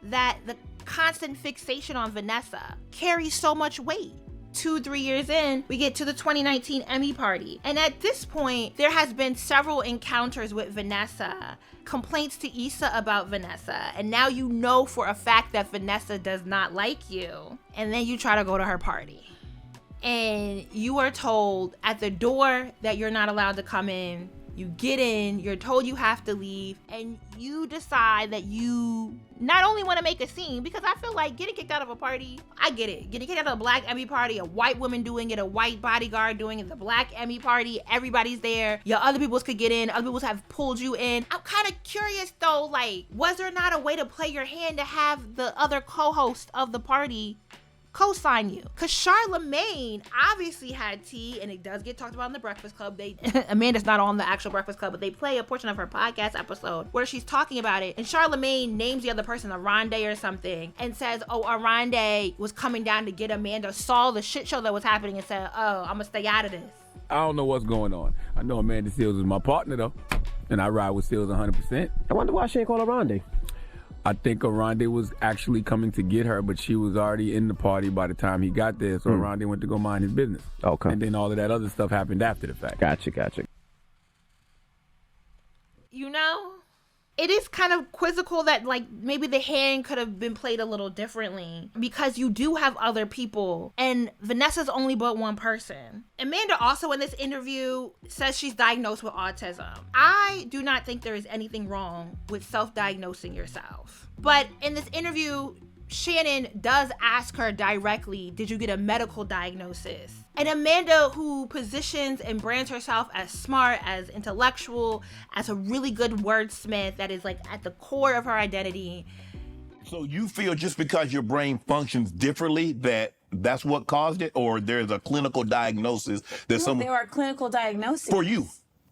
that the constant fixation on Vanessa carries so much weight? 2-3 years in, we get to the 2019 Emmy party. And at this point, there has been several encounters with Vanessa, complaints to Issa about Vanessa, and now you know for a fact that Vanessa does not like you. And then you try to go to her party. And you are told at the door that you're not allowed to come in. You get in, you're told you have to leave, and you decide that you not only want to make a scene, because I feel like getting kicked out of a party, I get it. Getting kicked out of a black Emmy party, a white woman doing it, a white bodyguard doing it, the black Emmy party, everybody's there. Your other peoples could get in, other peoples have pulled you in. I'm kind of curious though, like, was there not a way to play your hand to have the other co-host of the party co-sign you? Because Charlamagne obviously had tea, and it does get talked about in the Breakfast Club. Amanda's not on the actual Breakfast Club, but they play a portion of her podcast episode where she's talking about it, and Charlamagne names the other person Aronde or something and says, oh, Aronde was coming down to get Amanda, saw the shit show that was happening and said, oh, I'm gonna stay out of this. I don't know what's going on. I know Amanda Seales is my partner though, and I ride with Seales 100%. I wonder why she ain't called Aronde. I think Aronde was actually coming to get her, but she was already in the party by the time he got there, so Aronde went to go mind his business. Okay. And then all of that other stuff happened after the fact. Gotcha. You know, it is kind of quizzical that, like, maybe the hand could have been played a little differently because you do have other people, and Vanessa's only but one person. Amanda also in this interview says she's diagnosed with autism. I do not think there is anything wrong with self-diagnosing yourself. But in this interview, Shannon does ask her directly, did you get a medical diagnosis? And Amanda, who positions and brands herself as smart, as intellectual, as a really good wordsmith that is like at the core of her identity. So you feel just because your brain functions differently that's what caused it, or there's a clinical diagnosis that There are clinical diagnoses. For you?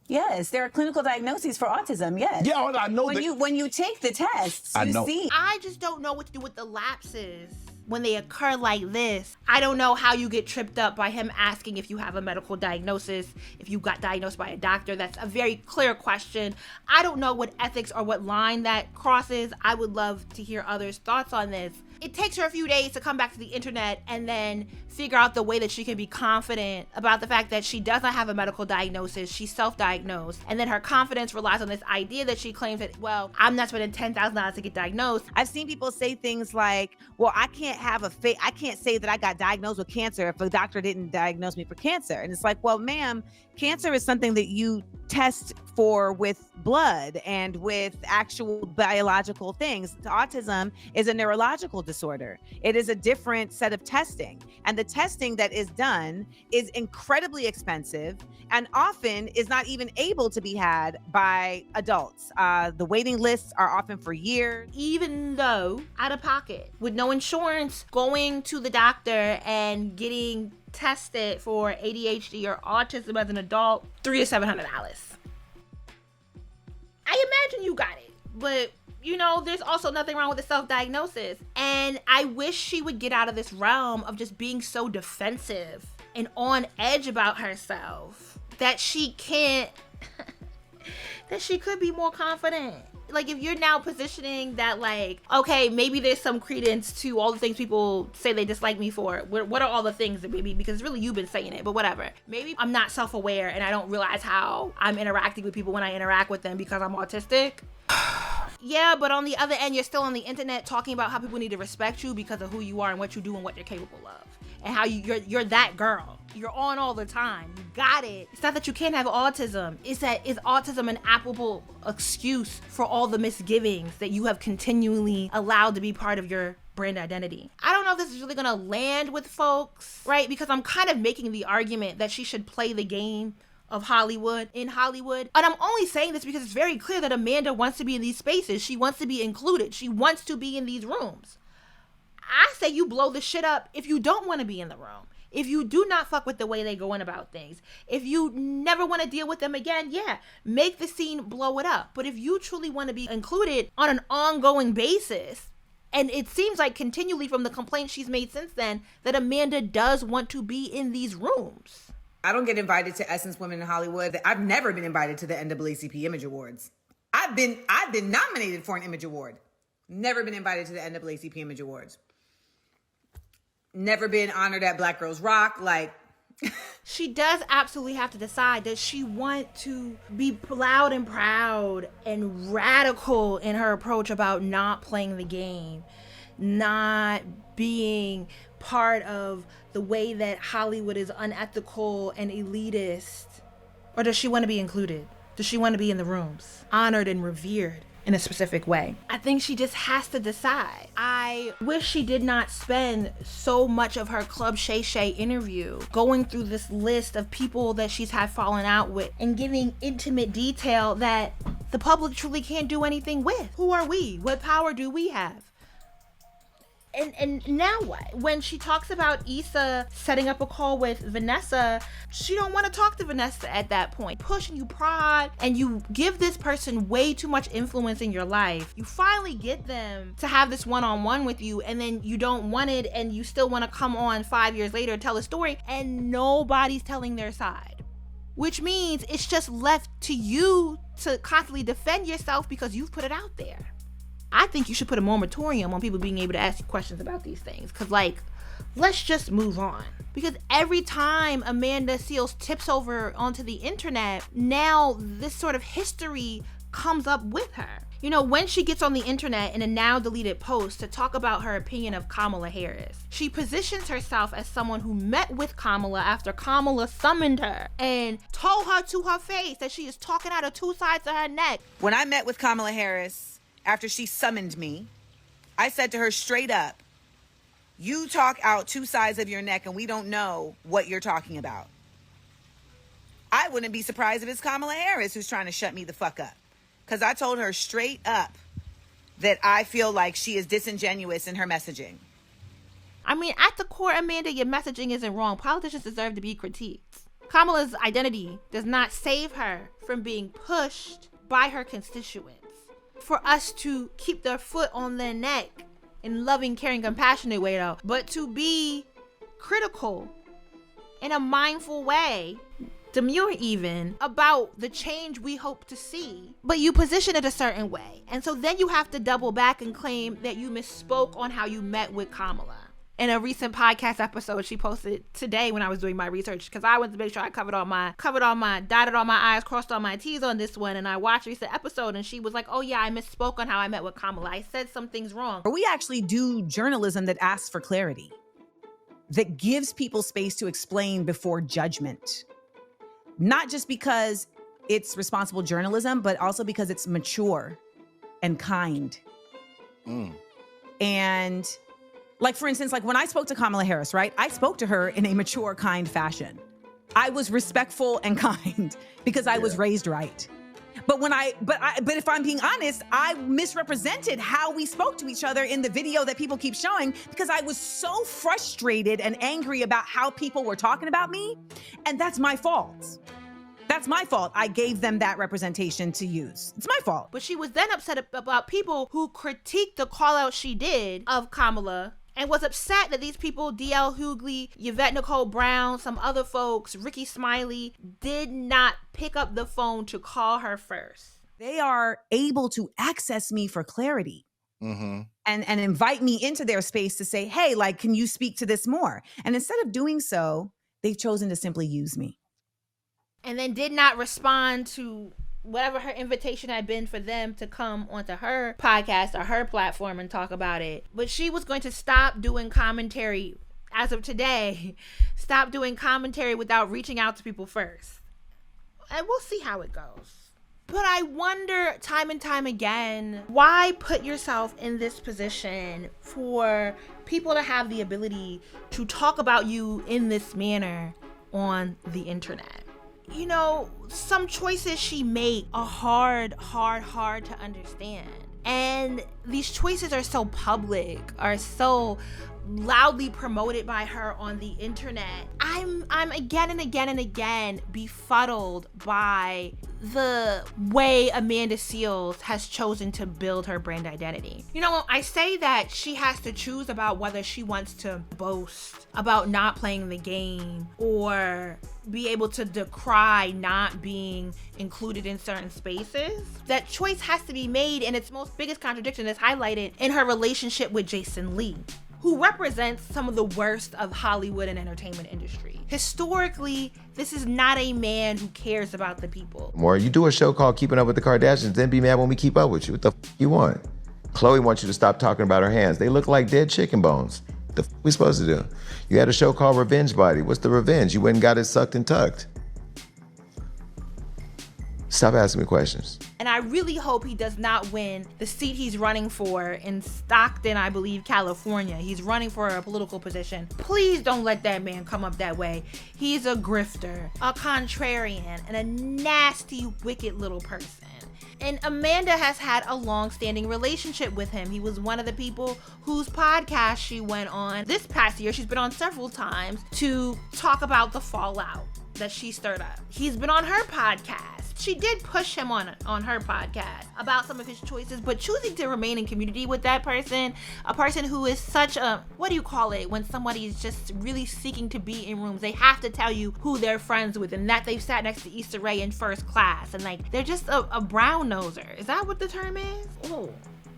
Yes, there are clinical diagnoses for autism, yes. Yeah, I know when you take the tests, you see. I just don't know what to do with the lapses when they occur like this. I don't know how you get tripped up by him asking if you have a medical diagnosis, if you got diagnosed by a doctor. That's a very clear question. I don't know what ethics or what line that crosses. I would love to hear others' thoughts on this. It takes her a few days to come back to the internet and then figure out the way that she can be confident about the fact that she does not have a medical diagnosis. She's self-diagnosed. And then her confidence relies on this idea that she claims that, well, I'm not spending $10,000 to get diagnosed. I've seen people say things like, well, I can't say that I got diagnosed with cancer if a doctor didn't diagnose me for cancer. And it's like, well, ma'am, cancer is something that you test for with blood and with actual biological things. Autism is a neurological disorder. It is a different set of testing. And the testing that is done is incredibly expensive and often is not even able to be had by adults. The waiting lists are often for years. Even though out of pocket, with no insurance, going to the doctor and getting tested for ADHD or autism as an adult, $300 to $700. I imagine you got it, but you know, there's also nothing wrong with the self-diagnosis. And I wish she would get out of this realm of just being so defensive and on edge about herself that she can't, that she could be more confident. Like, if you're now positioning that, like, okay, maybe there's some credence to all the things people say they dislike me for. What are all the things that maybe, because really you've been saying it, but whatever. Maybe I'm not self-aware and I don't realize how I'm interacting with people when I interact with them because I'm autistic. Yeah, but on the other end, you're still on the internet talking about how people need to respect you because of who you are and what you do and what you're capable of. And how you're that girl. You're on all the time. You got it. It's not that you can't have autism. It's that is autism an applicable excuse for all the misgivings that you have continually allowed to be part of your brand identity? I don't know if this is really gonna land with folks, right? Because I'm kind of making the argument that she should play the game of Hollywood in Hollywood. And I'm only saying this because it's very clear that Amanda wants to be in these spaces. She wants to be included. She wants to be in these rooms. I say you blow the shit up if you don't want to be in the room. If you do not fuck with the way they going about things, if you never want to deal with them again, yeah, make the scene, blow it up. But if you truly want to be included on an ongoing basis, and it seems like continually from the complaints she's made since then that Amanda does want to be in these rooms. I don't get invited to Essence Women in Hollywood. I've never been invited to the NAACP Image Awards. I've been nominated for an Image Award. Never been invited to the NAACP Image Awards. Never been honored at Black Girls Rock. Like, she does absolutely have to decide, does she want to be loud and proud and radical in her approach about not playing the game, not being part of the way that Hollywood is unethical and elitist? Or does she want to be included? Does she want to be in the rooms, honored and revered in a specific way? I think she just has to decide. I wish she did not spend so much of her Club Shay Shay interview going through this list of people that she's had fallen out with and giving intimate detail that the public truly can't do anything with. Who are we? What power do we have? And now what? When she talks about Issa setting up a call with Vanessa, she don't want to talk to Vanessa at that point. Push and you prod and you give this person way too much influence in your life. You finally get them to have this one-on-one with you, and then you don't want it, and you still want to come on 5 years later and tell a story, and nobody's telling their side. Which means it's just left to you to constantly defend yourself because you've put it out there. I think you should put a moratorium on people being able to ask you questions about these things. Because, like, let's just move on. Because every time Amanda Seales tips over onto the internet, now this sort of history comes up with her. You know, when she gets on the internet in a now deleted post to talk about her opinion of Kamala Harris, she positions herself as someone who met with Kamala after Kamala summoned her and told her to her face that she is talking out of two sides of her neck. When I met with Kamala Harris, after she summoned me, I said to her straight up, you talk out two sides of your neck and we don't know what you're talking about. I wouldn't be surprised if it's Kamala Harris who's trying to shut me the fuck up. Because I told her straight up that I feel like she is disingenuous in her messaging. I mean, at the core, Amanda, your messaging isn't wrong. Politicians deserve to be critiqued. Kamala's identity does not save her from being pushed by her constituents. For us to keep their foot on their neck in loving, caring, compassionate way though, but to be critical in a mindful way, demure even, about the change we hope to see, but you position it a certain way. And so then you have to double back and claim that you misspoke on how you met with Kamala. In a recent podcast episode she posted today when I was doing my research, because I wanted to make sure I dotted all my I's, crossed all my T's on this one, and I watched a recent episode and she was like, oh yeah, I misspoke on how I met with Kamala. I said some things wrong. We actually do journalism that asks for clarity, that gives people space to explain before judgment. Not just because it's responsible journalism, but also because it's mature and kind. And like, for instance, like when I spoke to Kamala Harris, right? I spoke to her in a mature, kind fashion. I was respectful and kind because I was raised right. But if I'm being honest, I misrepresented how we spoke to each other in the video that people keep showing because I was so frustrated and angry about how people were talking about me. And that's my fault. That's my fault. I gave them that representation to use. It's my fault. But she was then upset about people who critiqued the call out she did of Kamala and was upset that these people, D.L. Hughley, Yvette Nicole Brown, some other folks, Ricky Smiley, did not pick up the phone to call her first. They are able to access me for clarity. And invite me into their space to say, hey, like, can you speak to this more? And instead of doing so, they've chosen to simply use me. And then did not respond to whatever her invitation had been for them to come onto her podcast or her platform and talk about it. But she was going to stop doing commentary as of today, stop doing commentary without reaching out to people first. And we'll see how it goes. But I wonder time and time again, why put yourself in this position for people to have the ability to talk about you in this manner on the internet? You know, some choices she made are hard to understand. And these choices are so public, are so loudly promoted by her on the internet. I'm again and again and again befuddled by the way Amanda Seales has chosen to build her brand identity. You know, I say that she has to choose about whether she wants to boast about not playing the game or be able to decry not being included in certain spaces. That choice has to be made, and its most biggest contradiction is highlighted in her relationship with Jason Lee, who represents some of the worst of Hollywood and entertainment industry. Historically, this is not a man who cares about the people. More, you do a show called Keeping Up with the Kardashians, then be mad when we keep up with you. What the you want? Khloe wants you to stop talking about her hands. They look like dead chicken bones. The we supposed to do? You had a show called Revenge Body. What's the revenge? You went and got it sucked and tucked. Stop asking me questions. And I really hope he does not win the seat he's running for in Stockton, I believe, California. He's running for a political position. Please don't let that man come up that way. He's a grifter, a contrarian, and a nasty, wicked little person. And Amanda has had a long-standing relationship with him. He was one of the people whose podcast she went on this past year. She's been on several times to talk about the fallout that she stirred up. He's been on her podcast. She did push him on her podcast about some of his choices, but choosing to remain in community with that person, a person who is such a, what do you call it, when somebody is just really seeking to be in rooms, they have to tell you who they're friends with and that they've sat next to Issa Rae in first class, and like, they're just a brown noser. Is that what the term is? Oh,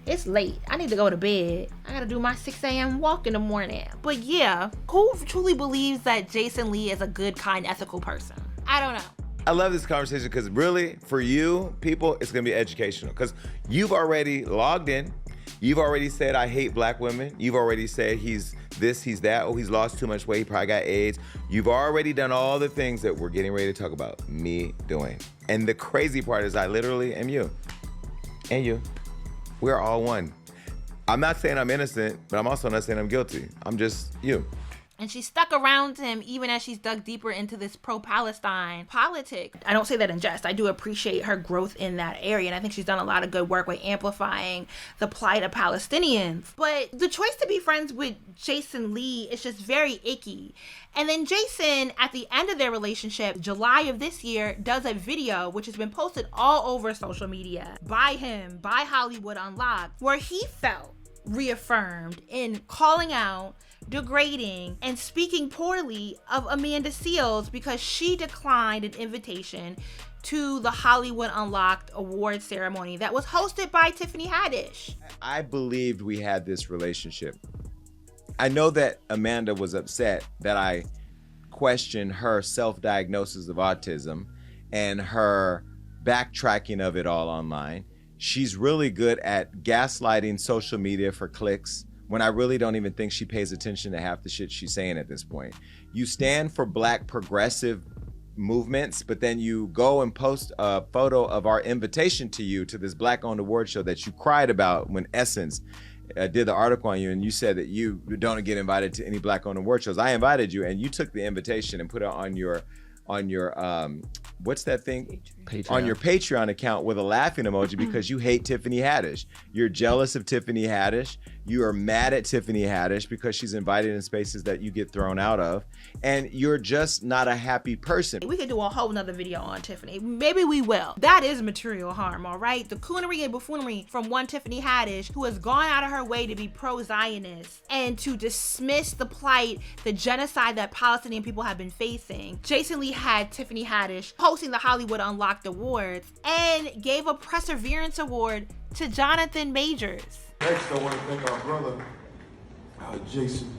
it's late. I need to go to bed. I gotta do my 6 a.m. walk in the morning. But yeah, who truly believes that Jason Lee is a good, kind, ethical person? I don't know. I love this conversation because really, for you people, it's gonna be educational because you've already logged in. You've already said, I hate black women. You've already said he's this, he's that. Oh, he's lost too much weight. He probably got AIDS. You've already done all the things that we're getting ready to talk about me doing. And the crazy part is I literally am you and you. We're all one. I'm not saying I'm innocent, but I'm also not saying I'm guilty. I'm just you. And she stuck around him even as she's dug deeper into this pro-Palestine politics. I don't say that in jest. I do appreciate her growth in that area. And I think she's done a lot of good work with amplifying the plight of Palestinians. But the choice to be friends with Jason Lee is just very icky. And then Jason, at the end of their relationship, July of this year, does a video, which has been posted all over social media by him, by Hollywood Unlocked, where he felt reaffirmed in calling out, degrading, and speaking poorly of Amanda Seales because she declined an invitation to the Hollywood Unlocked award ceremony that was hosted by Tiffany Haddish. I believed we had this relationship. I know that Amanda was upset that I questioned her self-diagnosis of autism and her backtracking of it all online. She's really good at gaslighting social media for clicks when I really don't even think she pays attention to half the shit she's saying at this point. You stand for black progressive movements, but then you go and post a photo of our invitation to you to this Black-owned award show that you cried about when Essence did the article on you, and you said that you don't get invited to any Black-owned award shows. I invited you, and you took the invitation and put it on your what's that thing? Patreon. On your Patreon account with a laughing emoji because you hate Tiffany Haddish. You're jealous of Tiffany Haddish. You are mad at Tiffany Haddish because she's invited in spaces that you get thrown out of. And you're just not a happy person. We could do a whole nother video on Tiffany. Maybe we will. That is material harm, all right? The coonery and buffoonery from one Tiffany Haddish who has gone out of her way to be pro-Zionist and to dismiss the plight, the genocide that Palestinian people have been facing. Jason Lee had Tiffany Haddish hosting the Hollywood Unlocked Awards and gave a Perseverance Award to Jonathan Majors. Next, I want to thank our brother, Jason.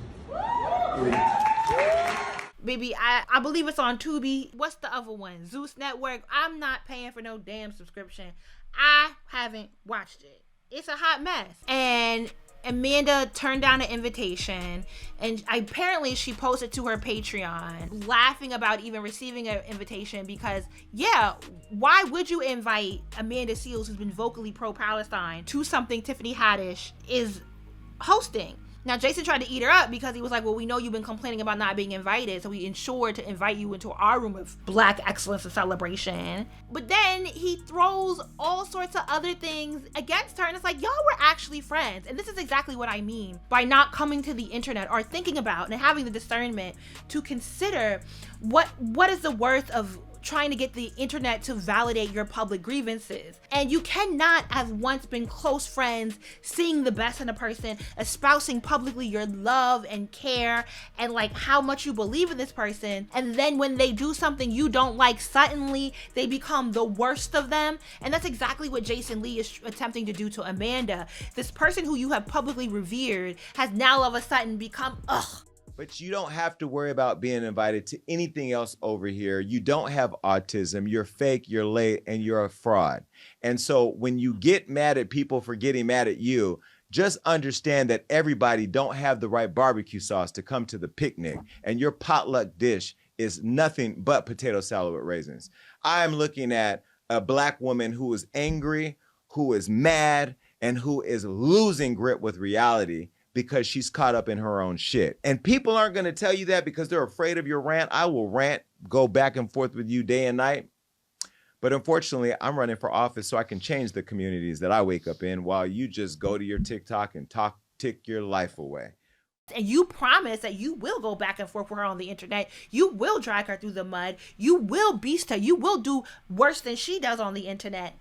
Baby, I believe it's on Tubi. What's the other one? Zeus Network. I'm not paying for no damn subscription. I haven't watched it. It's a hot mess. And Amanda turned down an invitation, and apparently she posted to her Patreon laughing about even receiving an invitation because, yeah, why would you invite Amanda Seales, who's been vocally pro-Palestine, to something Tiffany Haddish is hosting? Now, Jason tried to eat her up because he was like, well, we know you've been complaining about not being invited, so we ensured to invite you into our room of Black excellence and celebration. But then he throws all sorts of other things against her, and it's like, y'all were actually friends. And this is exactly what I mean by not coming to the internet or thinking about and having the discernment to consider what is the worth of trying to get the internet to validate your public grievances. And you cannot have once been close friends, seeing the best in a person, espousing publicly your love and care and like how much you believe in this person, and then when they do something you don't like, suddenly they become the worst of them. And that's exactly what Jason Lee is attempting to do to Amanda. This person who you have publicly revered has now all of a sudden become But you don't have to worry about being invited to anything else over here. You don't have autism. You're fake, you're late, and you're a fraud. And so when you get mad at people for getting mad at you, just understand that everybody don't have the right barbecue sauce to come to the picnic. And your potluck dish is nothing but potato salad with raisins. I'm looking at a Black woman who is angry, who is mad, and who is losing grip with reality, because she's caught up in her own shit. And people aren't gonna tell you that because they're afraid of your rant. I will rant, go back and forth with you day and night. But unfortunately, I'm running for office so I can change the communities that I wake up in while you just go to your TikTok and tick your life away. And you promise that you will go back and forth with her on the internet. You will drag her through the mud. You will beast her. You will do worse than she does on the internet.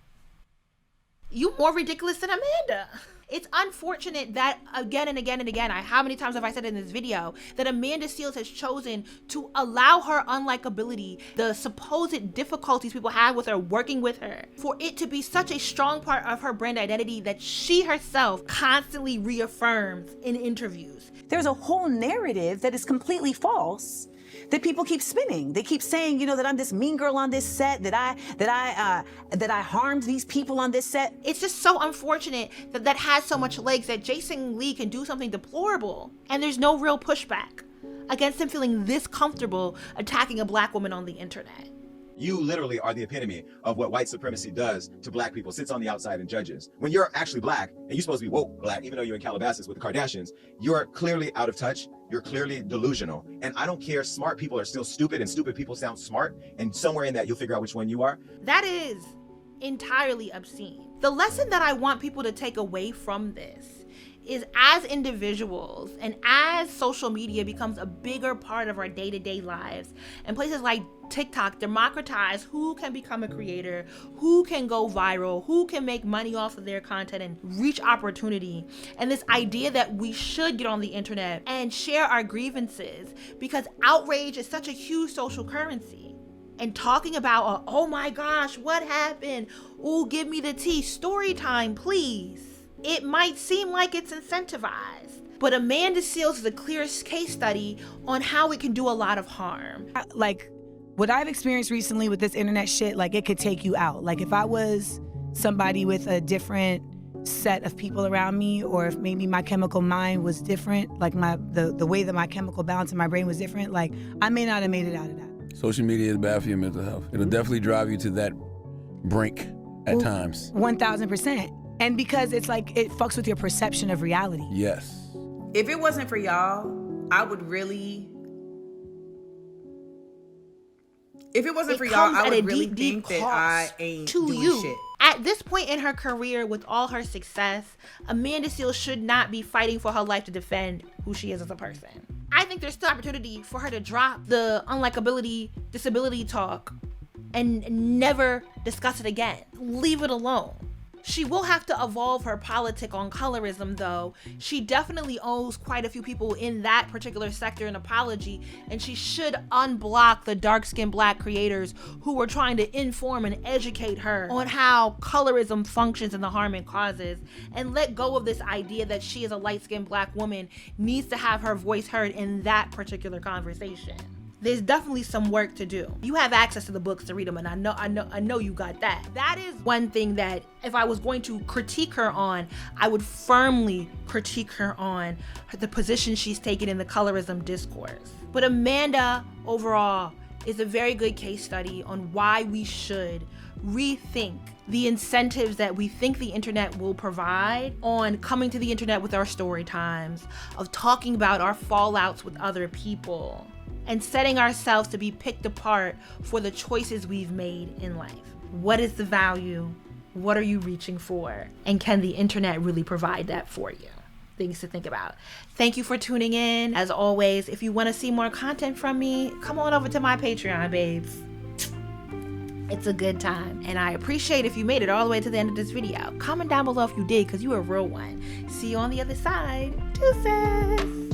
You more ridiculous than Amanda. It's unfortunate that again and again and again, how many times have I said in this video, that Amanda Seales has chosen to allow her unlikability, the supposed difficulties people have with her, working with her, for it to be such a strong part of her brand identity that she herself constantly reaffirms in interviews. There's a whole narrative that is completely false that people keep spinning. They keep saying, you know, that I'm this mean girl on this set, that I harmed these people on this set. It's just so unfortunate that that has so much legs, that Jason Lee can do something deplorable and there's no real pushback against him feeling this comfortable attacking a Black woman on the internet. You literally are the epitome of what white supremacy does to Black people, sits on the outside and judges. When you're actually Black, and you're supposed to be woke Black, even though you're in Calabasas with the Kardashians, you're clearly out of touch, you're clearly delusional. And I don't care, smart people are still stupid, and stupid people sound smart, and somewhere in that you'll figure out which one you are. That is entirely obscene. The lesson that I want people to take away from this is, as individuals and as social media becomes a bigger part of our day-to-day lives, and places like TikTok democratize who can become a creator, who can go viral, who can make money off of their content and reach opportunity, and this idea that we should get on the internet and share our grievances because outrage is such a huge social currency. And talking about, oh my gosh, what happened? Ooh, give me the tea, story time, please. It might seem like it's incentivized, but Amanda Seales is the clearest case study on how it can do a lot of harm. Like, what I've experienced recently with this internet shit, like, it could take you out. Like, if I was somebody with a different set of people around me, or if maybe my chemical mind was different, like the way that my chemical balance in my brain was different, like, I may not have made it out of that. Social media is bad for your mental health. It'll definitely drive you to that brink at times. 1000%. And because it's like, it fucks with your perception of reality. Yes. If it wasn't for y'all, I would really... If it wasn't for y'all, I would really think that I ain't doing shit. At this point in her career, with all her success, Amanda Seales should not be fighting for her life to defend who she is as a person. I think there's still opportunity for her to drop the unlikability, disability talk and never discuss it again. Leave it alone. She will have to evolve her politic on colorism, though. She definitely owes quite a few people in that particular sector an apology, and she should unblock the dark-skinned Black creators who were trying to inform and educate her on how colorism functions and the harm it causes, and let go of this idea that she, as a light-skinned Black woman, needs to have her voice heard in that particular conversation. There's definitely some work to do. You have access to the books to read them, and I know you got that. That is one thing that if I was going to critique her on, I would firmly critique her on the position she's taken in the colorism discourse. But Amanda, overall, is a very good case study on why we should rethink the incentives that we think the internet will provide on coming to the internet with our story times, of talking about our fallouts with other people, and setting ourselves to be picked apart for the choices we've made in life. What is the value? What are you reaching for? And can the internet really provide that for you? Things to think about. Thank you for tuning in. As always, if you want to see more content from me, come on over to my Patreon, babes. It's a good time. And I appreciate if you made it all the way to the end of this video. Comment down below if you did, because you a real one. See you on the other side. Deuces.